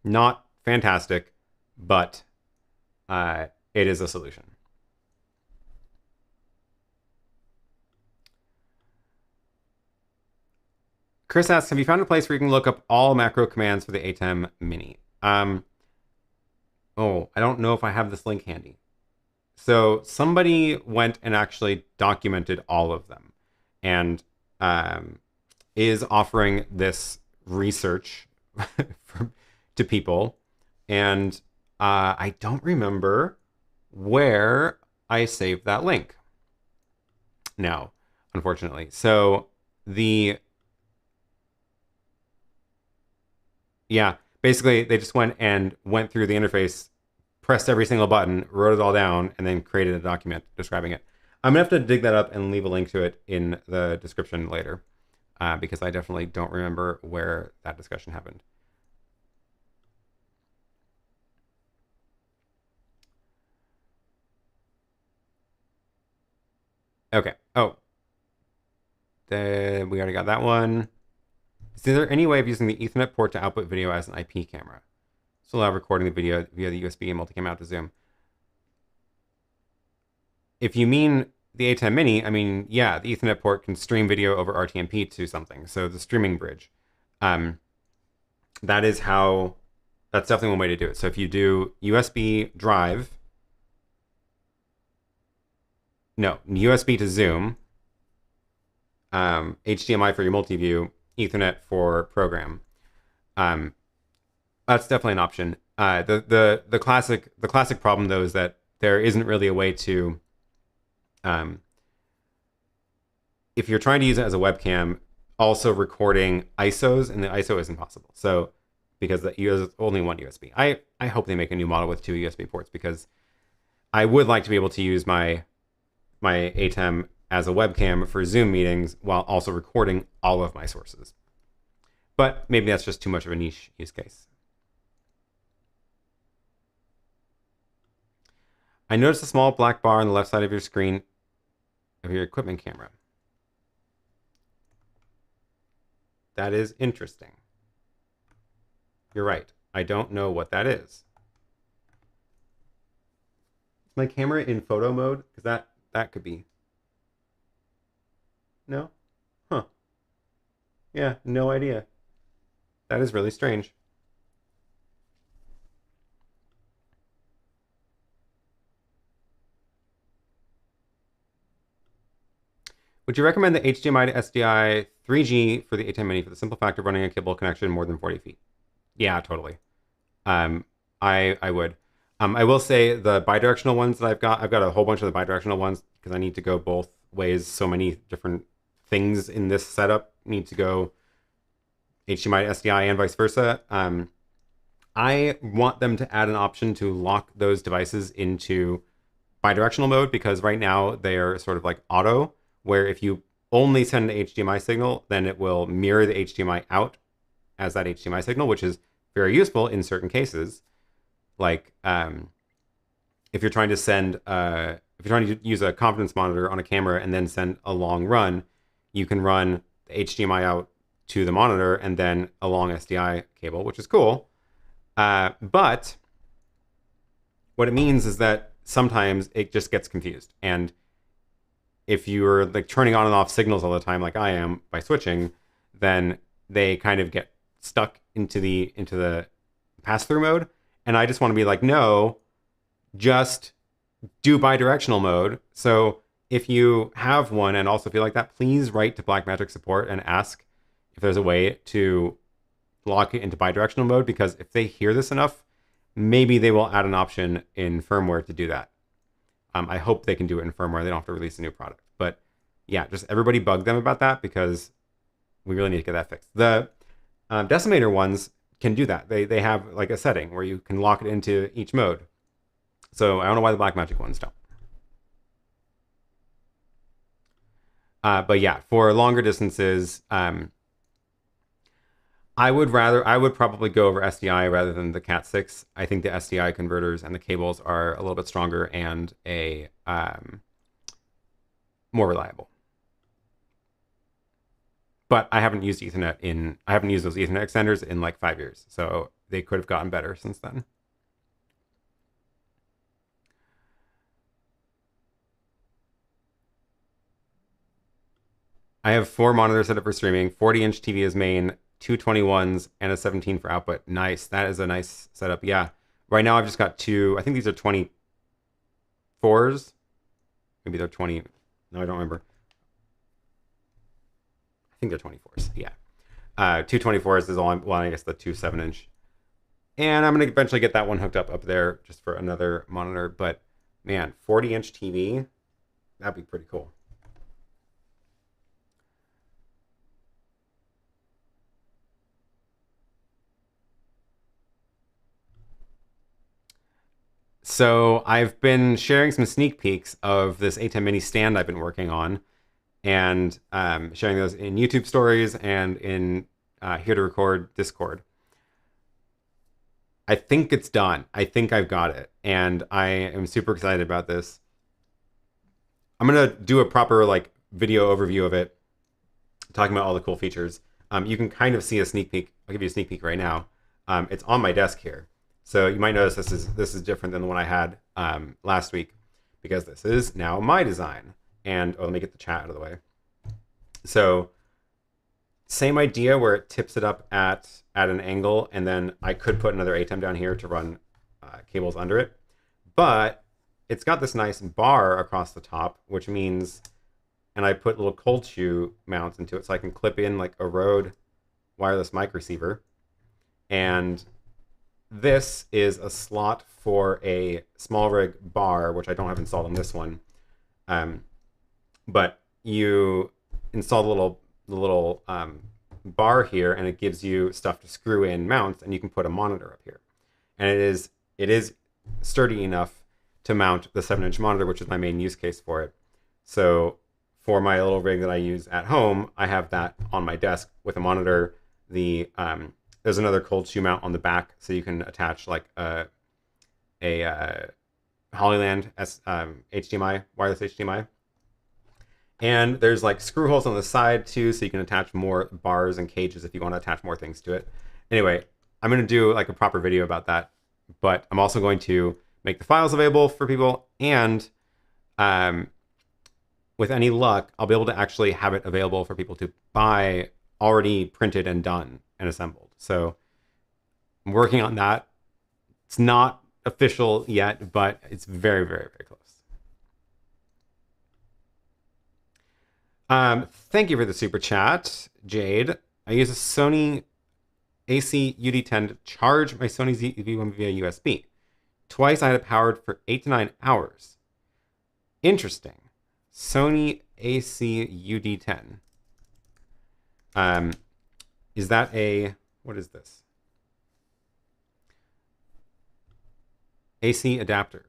Not fantastic, but it is a solution. Chris asks, have you found a place where you can look up all macro commands for the ATEM Mini? I don't know if I have this link handy. So somebody went and actually documented all of them and is offering this research to people. And I don't remember where I saved that link now, unfortunately. So basically they just went through the interface, pressed every single button, wrote it all down, and then created a document describing it. I'm gonna have to dig that up and leave a link to it in the description later, because I definitely don't remember where that discussion happened. Okay. Oh, we already got that one. Is there any way of using the Ethernet port to output video as an IP camera? So allow recording the video via the USB and multicam out to Zoom. If you mean the ATEM Mini, I mean, yeah, the Ethernet port can stream video over RTMP to something. So the streaming bridge. That's definitely one way to do it. So if you do USB drive, USB to Zoom, HDMI for your multi-view, Ethernet for program. That's definitely an option. The classic problem though is that there isn't really a way to, if you're trying to use it as a webcam, also recording ISOs, and the ISO isn't possible. So because there's only one USB. I hope they make a new model with 2 USB ports, because I would like to be able to use my ATEM as a webcam for Zoom meetings while also recording all of my sources. But maybe that's just too much of a niche use case. I noticed a small black bar on the left side of your screen of your equipment camera. That is interesting. You're right. I don't know what that is. Is my camera in photo mode? Because that could be. No? Huh. Yeah, no idea. That is really strange. Would you recommend the HDMI to SDI 3G for the ATEM Mini for the simple fact of running a cable connection more than 40 feet? Yeah, totally. I would. I will say the bidirectional ones that I've got a whole bunch of the bidirectional ones because I need to go both ways. So many different things in this setup need to go HDMI to SDI and vice versa. I want them to add an option to lock those devices into bidirectional mode, because right now they are sort of like auto, where if you only send an HDMI signal, then it will mirror the HDMI out as that HDMI signal, which is very useful in certain cases. Like if you're trying to use a confidence monitor on a camera and then send a long run, you can run the HDMI out to the monitor and then a long SDI cable, which is cool. But what it means is that sometimes it just gets confused. And if you're like turning on and off signals all the time, like I am by switching, then they kind of get stuck into the pass-through mode. And I just want to be like, no, just do bidirectional mode. So if you have one and also feel like that, please write to Blackmagic support and ask if there's a way to lock it into bidirectional mode, because if they hear this enough, maybe they will add an option in firmware to do that. I hope they can do it in firmware. They don't have to release a new product. But yeah, just everybody bug them about that, because we really need to get that fixed. The decimator ones can do that. They have like a setting where you can lock it into each mode. So I don't know why the Blackmagic ones don't. But yeah, for longer distances, I would probably go over SDI rather than the Cat6. I think the SDI converters and the cables are a little bit stronger and more reliable. But I haven't used those Ethernet extenders in like 5 years, so they could have gotten better since then. I have 4 monitors set up for streaming. 40-inch TV is main, 2 21s, and a 17 for output. Nice. That is a nice setup. Yeah. Right now I've just got 2. I think these are 24s. Maybe they're 20. No, I don't remember. I think they're 24s. Yeah. 2 24s is all well, I guess the 2 7-inch. And I'm going to eventually get that one hooked up there just for another monitor. But man, 40-inch TV, that'd be pretty cool. So I've been sharing some sneak peeks of this ATEM Mini stand I've been working on, and sharing those in YouTube stories and in Here to Record Discord. I think it's done. I think I've got it, and I am super excited about this. I'm gonna do a proper like video overview of it, talking about all the cool features. You can kind of see a sneak peek. I'll give you a sneak peek right now. It's on my desk here. So you might notice this is different than the one I had last week, because this is now my design. And let me get the chat out of the way. So same idea where it tips it up at an angle, and then I could put another ATEM down here to run cables under it. But it's got this nice bar across the top, which means, and I put little cold shoe mounts into it so I can clip in like a Rode wireless mic receiver. And this is a slot for a small rig bar, which I don't have installed on this one. But you install the little bar here, and it gives you stuff to screw in mounts, and you can put a monitor up here. And it is sturdy enough to mount the 7-inch monitor, which is my main use case for it. So for my little rig that I use at home, I have that on my desk with a monitor. There's another cold shoe mount on the back, so you can attach like a Hollyland HDMI, wireless HDMI. And there's like screw holes on the side too, so you can attach more bars and cages if you want to attach more things to it. Anyway, I'm going to do like a proper video about that, but I'm also going to make the files available for people, and with any luck, I'll be able to actually have it available for people to buy already printed and done and assembled. So I'm working on that. It's not official yet, but it's very, very, very close. Thank you for the super chat, Jade. I use a Sony AC UD10 to charge my Sony ZV-1 via USB. Twice I had it powered for 8 to 9 hours. Interesting. Sony AC UD10. Is that a... What is this? AC adapter.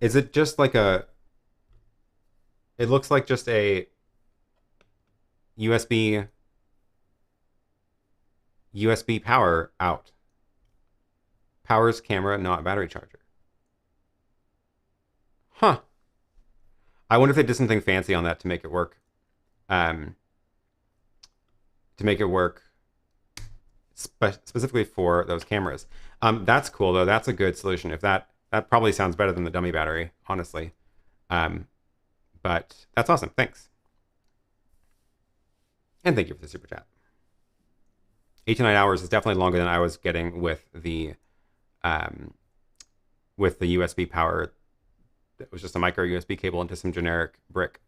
Is it just like a... It looks like just a USB power out. Powers camera, not battery charger. Huh. I wonder if they did something fancy on that to make it work. specifically for those cameras. That's cool though. That's a good solution. If that probably sounds better than the dummy battery, honestly. But that's awesome. Thanks. And thank you for the super chat. 8 to 9 hours is definitely longer than I was getting with the USB power. It was just a micro USB cable into some generic brick.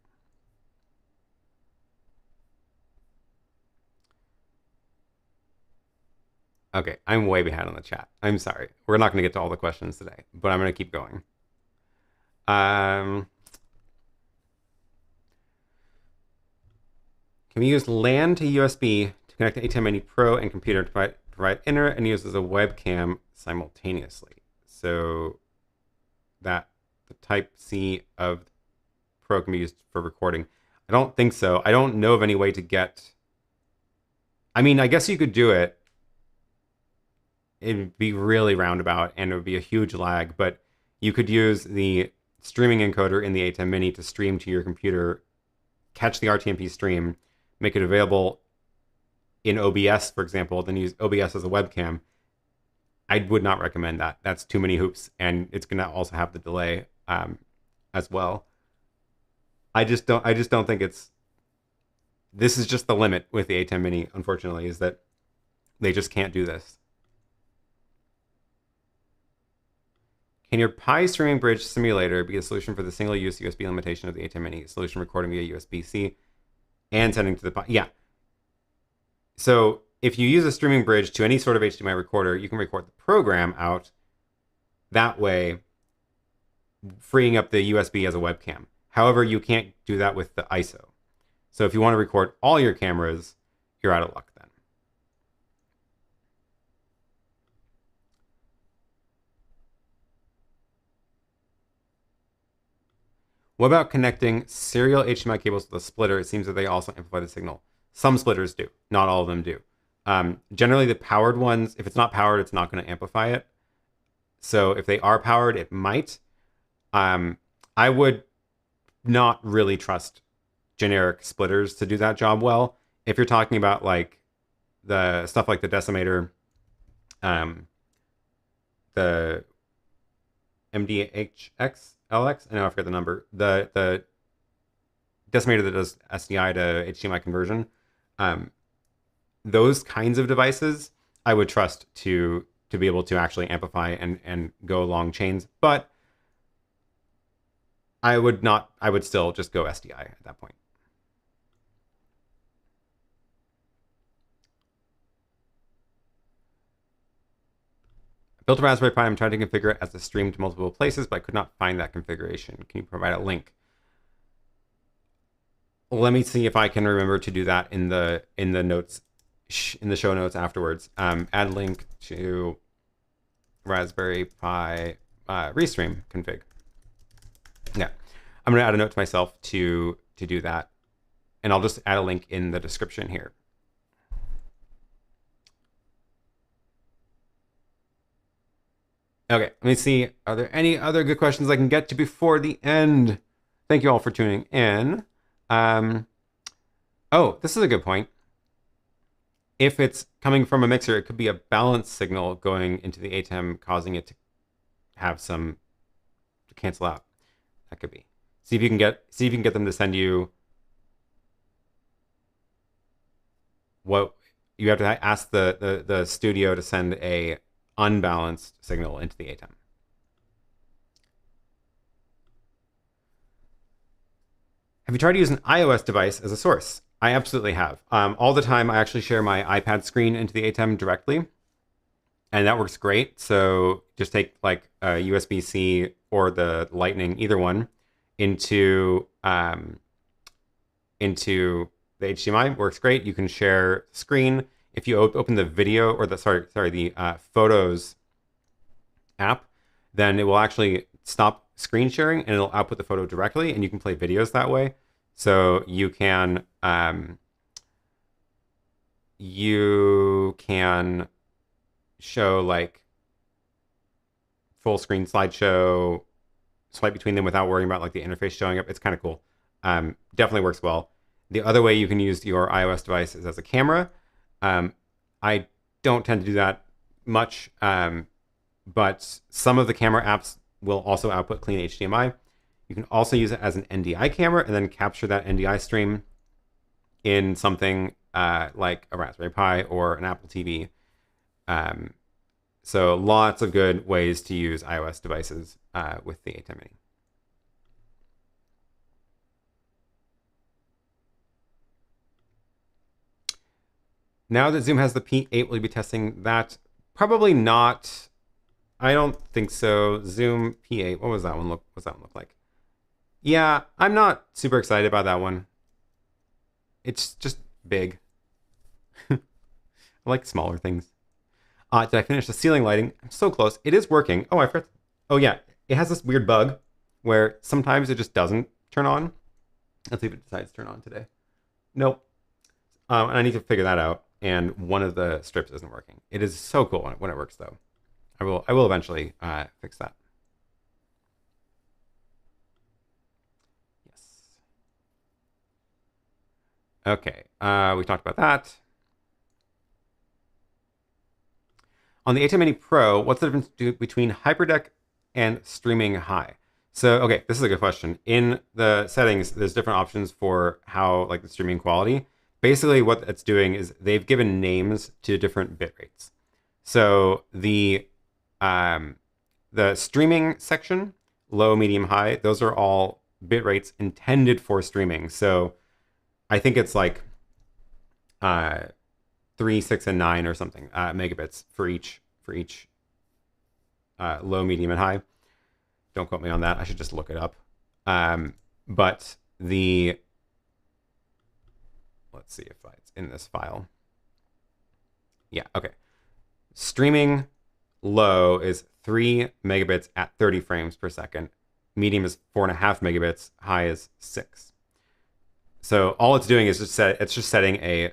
Okay, I'm way behind on the chat. I'm sorry. We're not going to get to all the questions today, but I'm going to keep going. Can we use LAN to USB to connect the ATEM Mini Pro and computer to provide internet and use as a webcam simultaneously? So that the Type-C of Pro can be used for recording. I don't think so. I don't know of any way to get... I mean, I guess you could do it. It'd be really roundabout and it would be a huge lag, but you could use the streaming encoder in the ATEM Mini to stream to your computer, catch the RTMP stream, make it available in OBS, for example, then use OBS as a webcam. I would not recommend that. That's too many hoops, and it's going to also have the delay as well. I just don't think it's... This is just the limit with the ATEM Mini, unfortunately, is that they just can't do this. Can your Pi streaming bridge simulator be a solution for the single-use USB limitation of the ATEM Mini? Solution recording via USB-C and sending to the Pi. Yeah. So if you use a streaming bridge to any sort of HDMI recorder, you can record the program out that way, freeing up the USB as a webcam. However, you can't do that with the ISO. So if you want to record all your cameras, you're out of luck then. What about connecting serial HDMI cables to the splitter? It seems that they also amplify the signal. Some splitters do. Not all of them do. Generally, the powered ones, if it's not powered, it's not going to amplify it. So if they are powered, it might. I would not really trust generic splitters to do that job well. If you're talking about like the stuff like the decimator, the MDHX, LX, I know I forget the number. The decimator that does SDI to HDMI conversion. Those kinds of devices I would trust to be able to actually amplify and go long chains, but I would still just go SDI at that point. Built a Raspberry Pi. I'm trying to configure it as a stream to multiple places, but I could not find that configuration. Can you provide a link? Let me see if I can remember to do that in the notes, in the show notes afterwards. Add link to Raspberry Pi restream config. Yeah, I'm gonna add a note to myself to do that, and I'll just add a link in the description here. Okay, let me see. Are there any other good questions I can get to before the end? Thank you all for tuning in. Oh, this is a good point. If it's coming from a mixer, it could be a balance signal going into the ATEM, causing it to have some to cancel out. That could be. See if you can get them to send you what you have to ask the studio to send a unbalanced signal into the ATEM. Have you tried to use an iOS device as a source? I absolutely have. All the time, I actually share my iPad screen into the ATEM directly, and that works great. So just take like a USB-C or the Lightning, either one, into the HDMI. Works great. You can share screen. If you open the video or the Photos app, then it will actually stop screen sharing and it'll output the photo directly, and you can play videos that way. So you can show like full screen slideshow, swipe between them without worrying about like the interface showing up. It's kind of cool. Definitely works well. The other way you can use your iOS device is as a camera. I don't tend to do that much, but some of the camera apps will also output clean HDMI. You can also use it as an NDI camera and then capture that NDI stream in something like a Raspberry Pi or an Apple TV. So lots of good ways to use iOS devices with the ATEM Mini. Now that Zoom has the P8, will you be testing that? Probably not. I don't think so. Zoom P8. What was that one look? What's that one look like? Yeah, I'm not super excited about that one. It's just big. I like smaller things. Did I finish the ceiling lighting? I'm so close. It is working. Oh, I forgot. Oh yeah, it has this weird bug where sometimes it just doesn't turn on. Let's see if it decides to turn on today. Nope. And I need to figure that out. And one of the strips isn't working. It is so cool when it works, though. I will eventually fix that. Yes. Okay. We talked about that. On the ATEM Mini Pro, what's the difference between Hyperdeck and streaming high? So, okay, this is a good question. In the settings, there's different options for how, like, the streaming quality. Basically, what it's doing is they've given names to different bit rates. So the streaming section, low, medium, high, those are all bit rates intended for streaming. So I think it's like 3, 6, and 9 or something megabits for each low, medium, and high. Don't quote me on that. I should just look it up. But the let's see if it's in this file. Yeah, okay. Streaming low is 3 megabits at 30 frames per second. Medium is 4.5 megabits. High is 6. So all it's doing is just setting a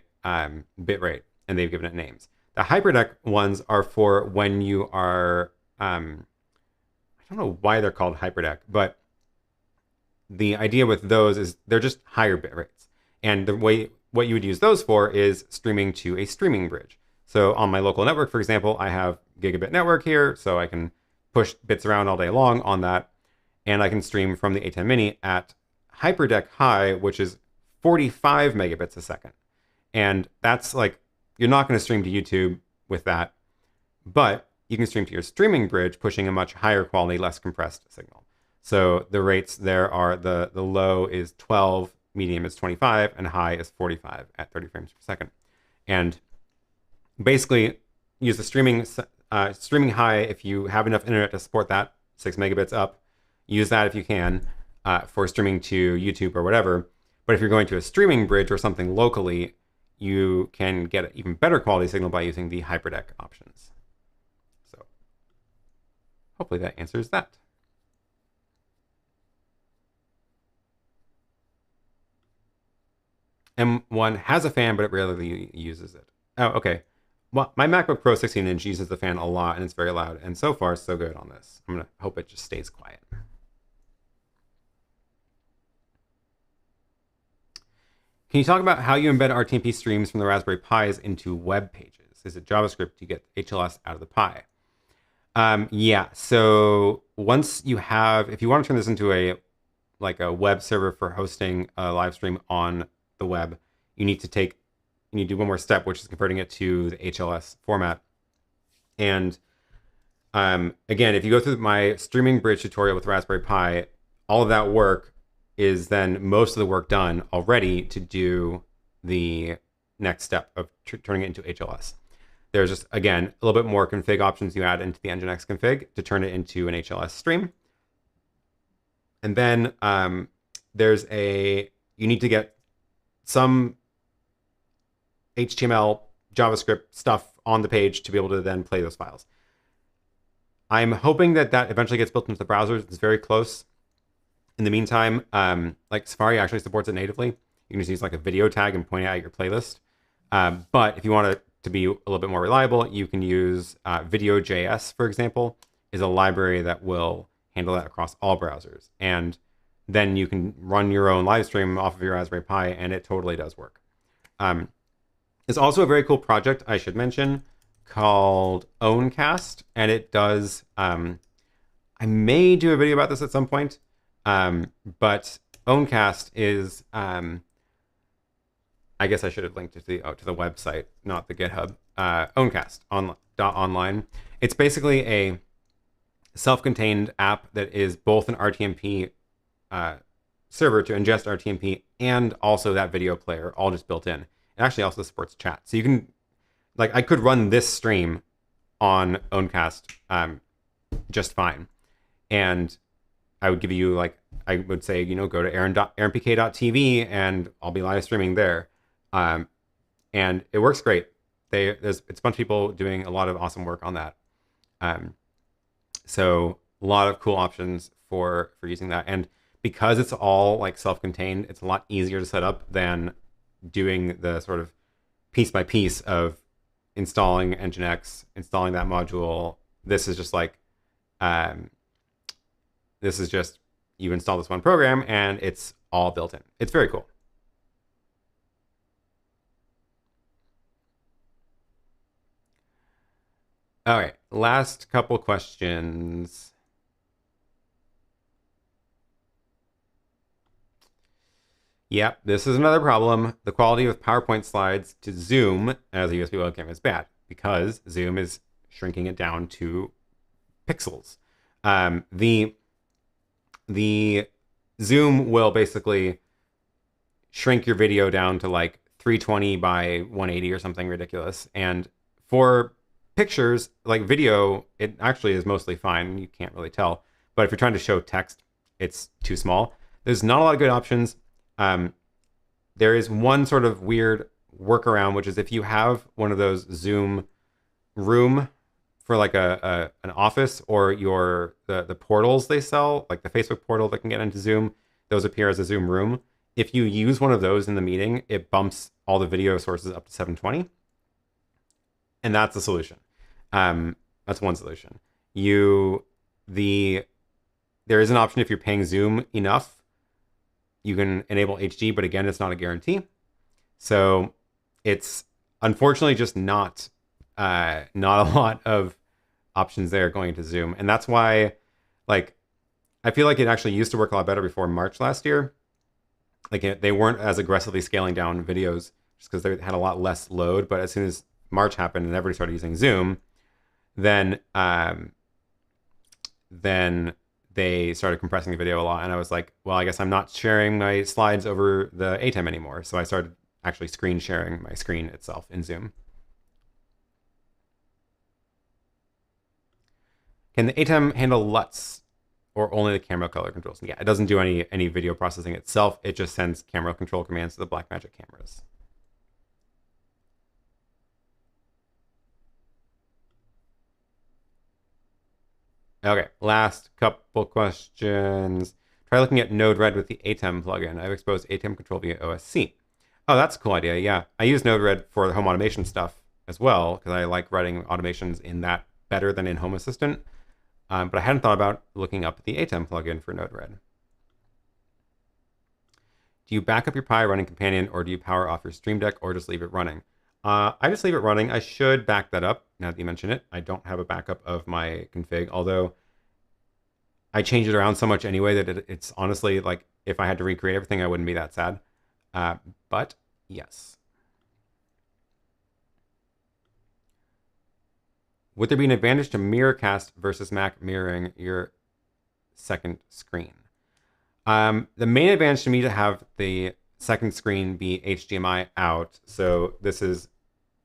bit rate, and they've given it names. The Hyperdeck ones are for when you are, I don't know why they're called Hyperdeck, but the idea with those is they're just higher bit rates. And the way what you would use those for is streaming to a streaming bridge. So on my local network, for example, I have gigabit network here, so I can push bits around all day long on that, and I can stream from the ATEM Mini at Hyperdeck High, which is 45 megabits a second. And that's like, you're not going to stream to YouTube with that, but you can stream to your streaming bridge, pushing a much higher quality, less compressed signal. So the rates there are, the low is 12, medium is 25, and high is 45 at 30 frames per second. And basically use the streaming high if you have enough internet to support that, 6 megabits up. Use that if you can for streaming to YouTube or whatever. But if you're going to a streaming bridge or something locally, you can get an even better quality signal by using the Hyperdeck options. So hopefully that answers that. M1 has a fan, but it rarely uses it. Oh, okay. Well, my MacBook Pro 16-inch uses the fan a lot, and it's very loud. And so far, so good on this. I'm going to hope it just stays quiet. Can you talk about how you embed RTMP streams from the Raspberry Pis into web pages? Is it JavaScript to get HLS out of the Pi? Yeah, so once you have, if you want to turn this into a web server for hosting a live stream on the web, you need to do one more step, which is converting it to the HLS format. And again, if you go through my streaming bridge tutorial with Raspberry Pi, all of that work is then most of the work done already to do the next step of turning it into HLS. There's just, again, a little bit more config options you add into the Nginx config to turn it into an HLS stream. And then you need to get some HTML, JavaScript stuff on the page to be able to then play those files. I'm hoping that eventually gets built into the browsers. It's very close. In the meantime, like Safari actually supports it natively. You can just use like a video tag and point it at your playlist. But if you want it to be a little bit more reliable, you can use Video.js, for example, is a library that will handle that across all browsers. And then you can run your own live stream off of your Raspberry Pi, and it totally does work. It's also a very cool project, I should mention, called Owncast, and it does. I may do a video about this at some point, but Owncast is. I guess I should have linked it to the website, not the GitHub. Owncast online. It's basically a self-contained app that is both an RTMP server to ingest RTMP and also that video player, all just built in. It actually also supports chat, so you can, like, I could run this stream on Owncast just fine, and I would give you, like, I would say, you know, go to aaronpk.tv and I'll be live streaming there. And it works great. It's a bunch of people doing a lot of awesome work on that. So a lot of cool options for using that. And because it's all like self-contained, it's a lot easier to set up than doing the sort of piece by piece of installing Nginx, installing that module. This is just like, this is just, you install this one program and it's all built in. It's very cool. All right, last couple questions. Yep, this is another problem. The quality of PowerPoint slides to Zoom as a USB webcam is bad because Zoom is shrinking it down to pixels. The Zoom will basically shrink your video down to like 320 by 180 or something ridiculous. And for pictures, like video, it actually is mostly fine. You can't really tell. But if you're trying to show text, it's too small. There's not a lot of good options. There is one sort of weird workaround, which is if you have one of those Zoom room for like an office, or the portals they sell, like the Facebook portal that can get into Zoom, those appear as a Zoom room. If you use one of those in the meeting, it bumps all the video sources up to 720. And that's the solution. That's one solution. There is an option if you're paying Zoom enough, you can enable HD, but again, it's not a guarantee. So it's unfortunately just not a lot of options there going into Zoom. And that's why, like, I feel like it actually used to work a lot better before March last year. Like, they weren't as aggressively scaling down videos just because they had a lot less load. But as soon as March happened and everybody started using Zoom, then they started compressing the video a lot. And I was like, well, I guess I'm not sharing my slides over the ATEM anymore. So I started actually screen sharing my screen itself in Zoom. Can the ATEM handle LUTs or only the camera color controls? Yeah, it doesn't do any video processing itself. It just sends camera control commands to the Blackmagic cameras. Okay, last couple questions. Try looking at Node-RED with the ATEM plugin. I've exposed ATEM control via OSC. Oh, that's a cool idea. Yeah, I use Node-RED for the home automation stuff as well because I like writing automations in that better than in Home Assistant. But I hadn't thought about looking up the ATEM plugin for Node-RED. Do you back up your Pi running Companion, or do you power off your Stream Deck, or just leave it running? I just leave it running. I should back that up now that you mention it. I don't have a backup of my config, although I change it around so much anyway that it's honestly like if I had to recreate everything, I wouldn't be that sad. But yes. Would there be an advantage to Mirrorcast versus Mac mirroring your second screen? The main advantage to me to have the second screen be HDMI out. So this is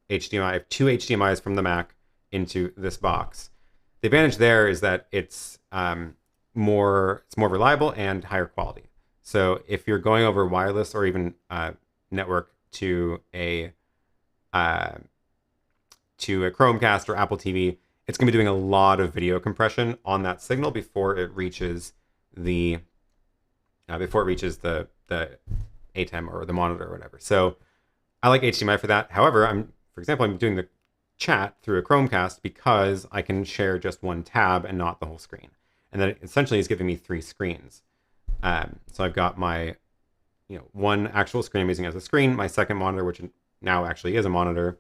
HDMI. I have two HDMIs from the Mac into this box. The advantage there is that it's more reliable and higher quality. So if you're going over wireless or even network to a Chromecast or Apple TV, it's going to be doing a lot of video compression on that signal before it reaches the ATEM or the monitor or whatever. So I like HDMI for that. However, for example, I'm doing the chat through a Chromecast because I can share just one tab and not the whole screen. And then it essentially is giving me 3 screens. So I've got my, one actual screen I'm using as a screen, my second monitor, which now actually is a monitor,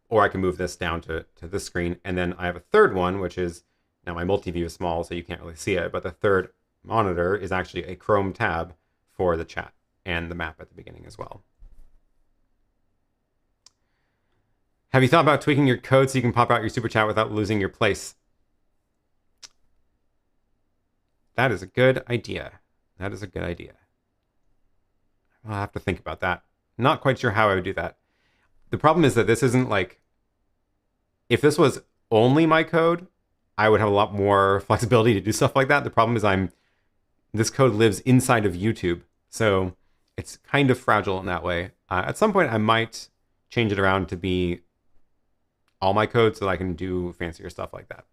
or I can move this down to this screen. And then I have a third one, which is, now my multi-view is small, so you can't really see it, but the third monitor is actually a Chrome tab for the chat and the map at the beginning as well. Have you thought about tweaking your code so you can pop out your super chat without losing your place? That is a good idea. That is a good idea. I'll have to think about that. Not quite sure how I would do that. The problem is that this isn't like, if this was only my code, I would have a lot more flexibility to do stuff like that. The problem is this code lives inside of YouTube, so it's kind of fragile in that way. At some point, I might change it around to be all my code so that I can do fancier stuff like that.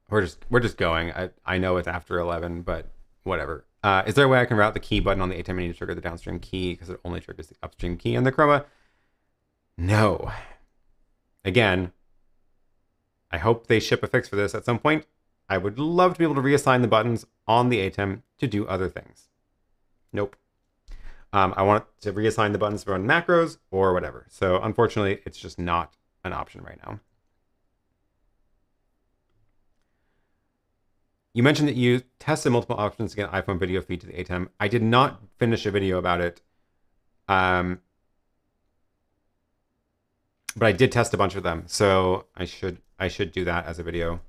We're just going. I know it's after 11, but whatever. Is there a way I can route the key button on the ATEM Mini to trigger the downstream key because it only triggers the upstream key in the Chroma? No. Again, I hope they ship a fix for this at some point. I would love to be able to reassign the buttons on the ATEM to do other things. Nope. I want to reassign the buttons to run macros or whatever. So unfortunately, it's just not an option right now. You mentioned that you tested multiple options to get iPhone video feed to the ATEM. I did not finish a video about it. But I did test a bunch of them, so I should do that as a video.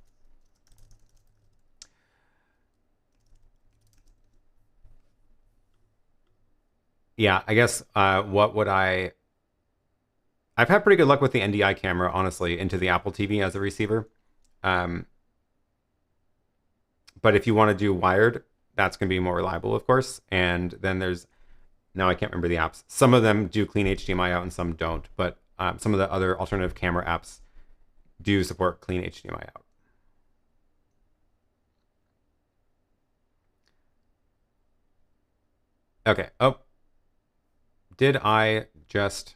Yeah, I guess what would I've had pretty good luck with the NDI camera, honestly, into the Apple TV as a receiver. But if you want to do wired, that's going to be more reliable, of course. And then there's, now I can't remember the apps. Some of them do clean HDMI out and some don't. But some of the other alternative camera apps do support clean HDMI out. Okay. Oh, did I just...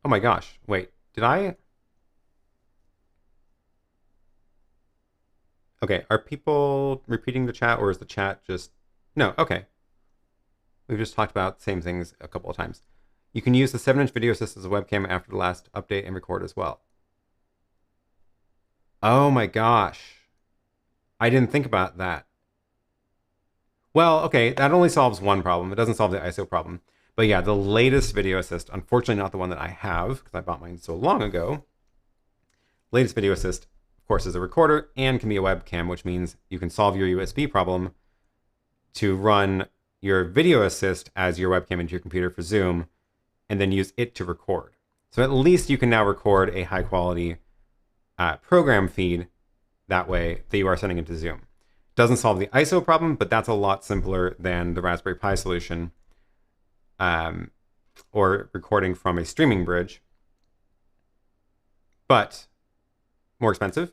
Oh my gosh. Wait, did I... Okay, are people repeating the chat or is the chat just... No, okay. We've just talked about the same things a couple of times. You can use the 7-inch video assist as a webcam after the last update and record as well. Oh my gosh. I didn't think about that. Well, okay, that only solves one problem. It doesn't solve the ISO problem. But yeah, the latest video assist, unfortunately not the one that I have because I bought mine so long ago. Latest video assist, of course, is a recorder and can be a webcam, which means you can solve your USB problem to run your video assist as your webcam into your computer for Zoom and then use it to record. So at least you can now record a high quality program feed that way that you are sending into Zoom. Doesn't solve the ISO problem, but that's a lot simpler than the Raspberry Pi solution or recording from a streaming bridge. But more expensive,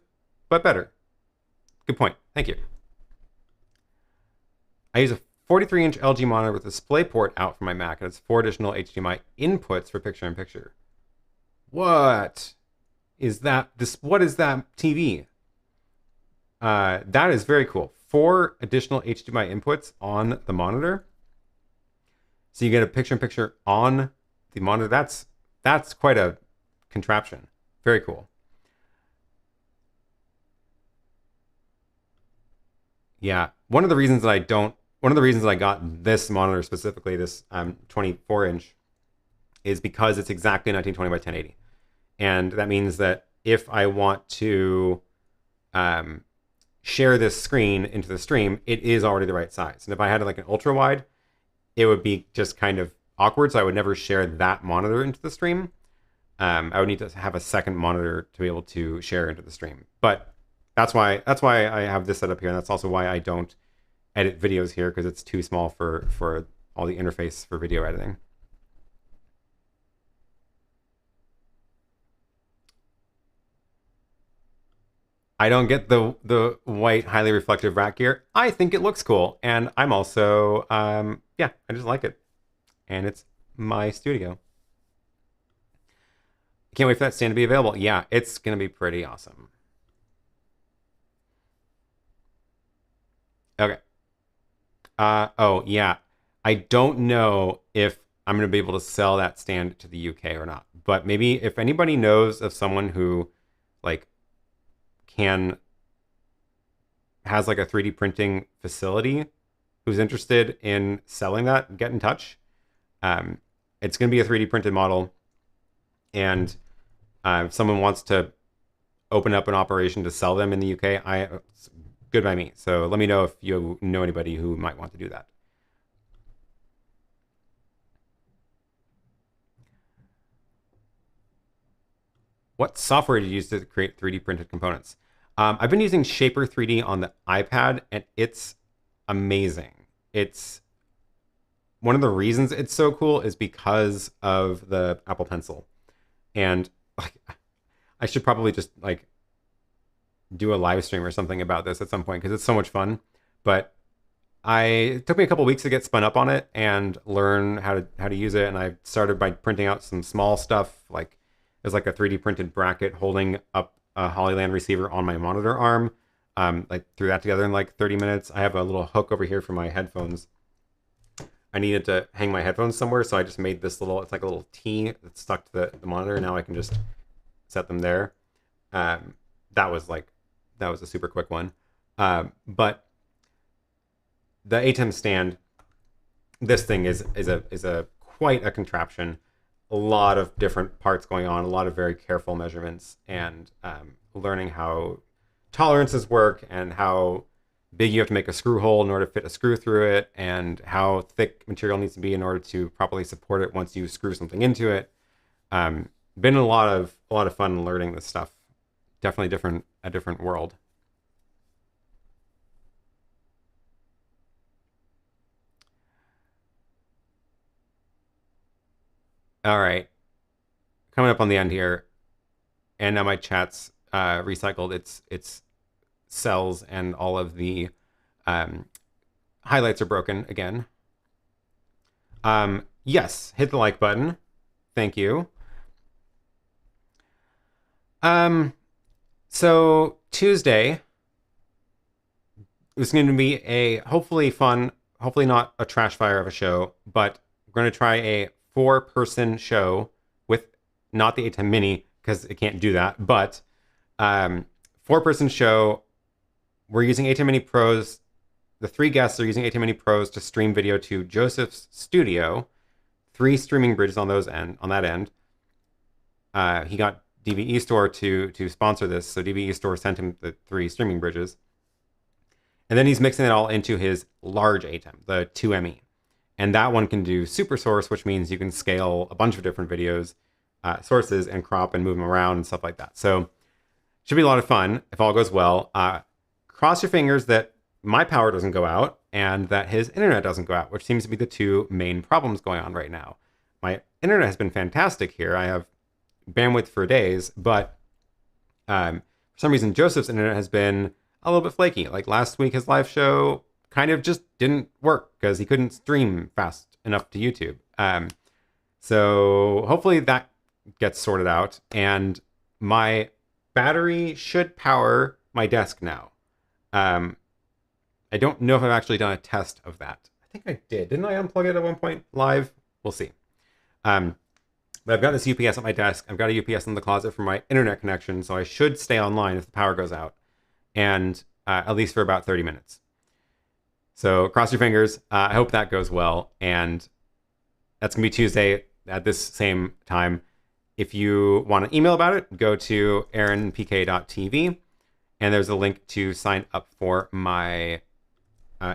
but better. Good point. Thank you. I use a 43-inch LG monitor with a DisplayPort out for my Mac, and it's 4 additional HDMI inputs for picture-in-picture. What is that? What is that TV? That is very cool. 4 additional HDMI inputs on the monitor. So you get a picture-in-picture on the monitor. That's quite a contraption. Very cool. Yeah, one of the reasons I got this monitor specifically, this 24-inch, is because it's exactly 1920 by 1080. And that means that if I want to share this screen into the stream, it is already the right size. And if I had like an ultra wide, it would be just kind of awkward. So I would never share that monitor into the stream. I would need to have a second monitor to be able to share into the stream. But that's why I have this set up here. And that's also why I don't edit videos here, because it's too small for all the interface for video editing. I don't get the white highly reflective rack gear. I think it looks cool, and I'm also yeah, I just like it, and it's my studio. Can't wait for that stand to be available. Yeah, it's gonna be pretty awesome. Okay. Oh yeah, I don't know if I'm going to be able to sell that stand to the UK or not. But maybe if anybody knows of someone who like can has like a 3D printing facility who's interested in selling that, get in touch. It's going to be a 3D printed model, and if someone wants to open up an operation to sell them in the UK, it's good by me. So let me know if you know anybody who might want to do that. What software do you use to create 3D printed components? I've been using Shaper 3D on the iPad, and it's amazing. It's one of the reasons it's so cool is because of the Apple Pencil. And like, I should probably just like do a live stream or something about this at some point because it's so much fun. But it took me a couple weeks to get spun up on it and learn how to use it. And I started by printing out some small stuff, like there's like a 3D printed bracket holding up a Hollyland receiver on my monitor arm. Like threw that together in like 30 minutes. I have a little hook over here for my headphones. I needed to hang my headphones somewhere, so I just made this little, it's like a little T that's stuck to the monitor. Now I can just set them there. That was a super quick one. But the ATEM stand, this thing is a quite a contraption. A lot of different parts going on, a lot of very careful measurements, and learning how tolerances work and how big you have to make a screw hole in order to fit a screw through it, and how thick material needs to be in order to properly support it once you screw something into it. Been a lot of fun learning this stuff. Definitely a different world. All right, coming up on the end here, and now my chat's recycled its cells, and all of the highlights are broken again. Yes, hit the like button. Thank you. So Tuesday is going to be a hopefully fun, hopefully not a trash fire of a show, but we're going to try a 4-person show with not the ATEM Mini because it can't do that, but 4-person show. We're using ATEM Mini Pros. The 3 guests are using ATEM Mini Pros to stream video to Joseph's studio. 3 streaming bridges on that end. He got DVE Store to sponsor this, so DVE Store sent him the 3 streaming bridges. And then he's mixing it all into his large ATEM, the 2ME. And that one can do super source, which means you can scale a bunch of different videos, sources, and crop and move them around and stuff like that. So should be a lot of fun if all goes well. Cross your fingers that my power doesn't go out and that his internet doesn't go out, which seems to be the 2 main problems going on right now. My internet has been fantastic here. I have bandwidth for days, but for some reason Joseph's internet has been a little bit flaky. Like last week, his live show kind of just didn't work because he couldn't stream fast enough to YouTube. So hopefully that gets sorted out, and my battery should power my desk now. I don't know if I've actually done a test of that. I think I did. Didn't I unplug it at one point live? We'll see. But I've got this UPS at my desk. I've got a UPS in the closet for my internet connection, so I should stay online if the power goes out, and at least for about 30 minutes. So cross your fingers. I hope that goes well, and that's going to be Tuesday at this same time. If you want to email about it, go to aaronpk.tv, and there's a link to sign up for my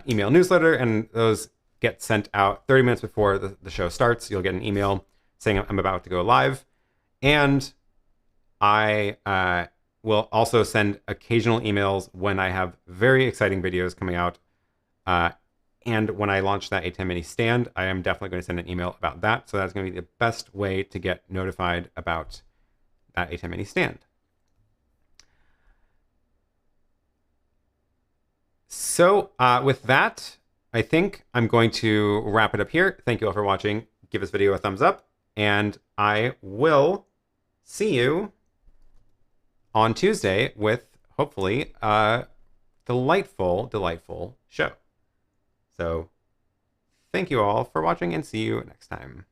email newsletter, and those get sent out 30 minutes before the show starts. You'll get an email saying I'm about to go live, and I will also send occasional emails when I have very exciting videos coming out. And when I launch that ATEM Mini stand, I am definitely going to send an email about that. So that's going to be the best way to get notified about that ATEM Mini stand. So with that, I think I'm going to wrap it up here. Thank you all for watching. Give this video a thumbs up, and I will see you on Tuesday with hopefully a delightful show. So thank you all for watching and see you next time.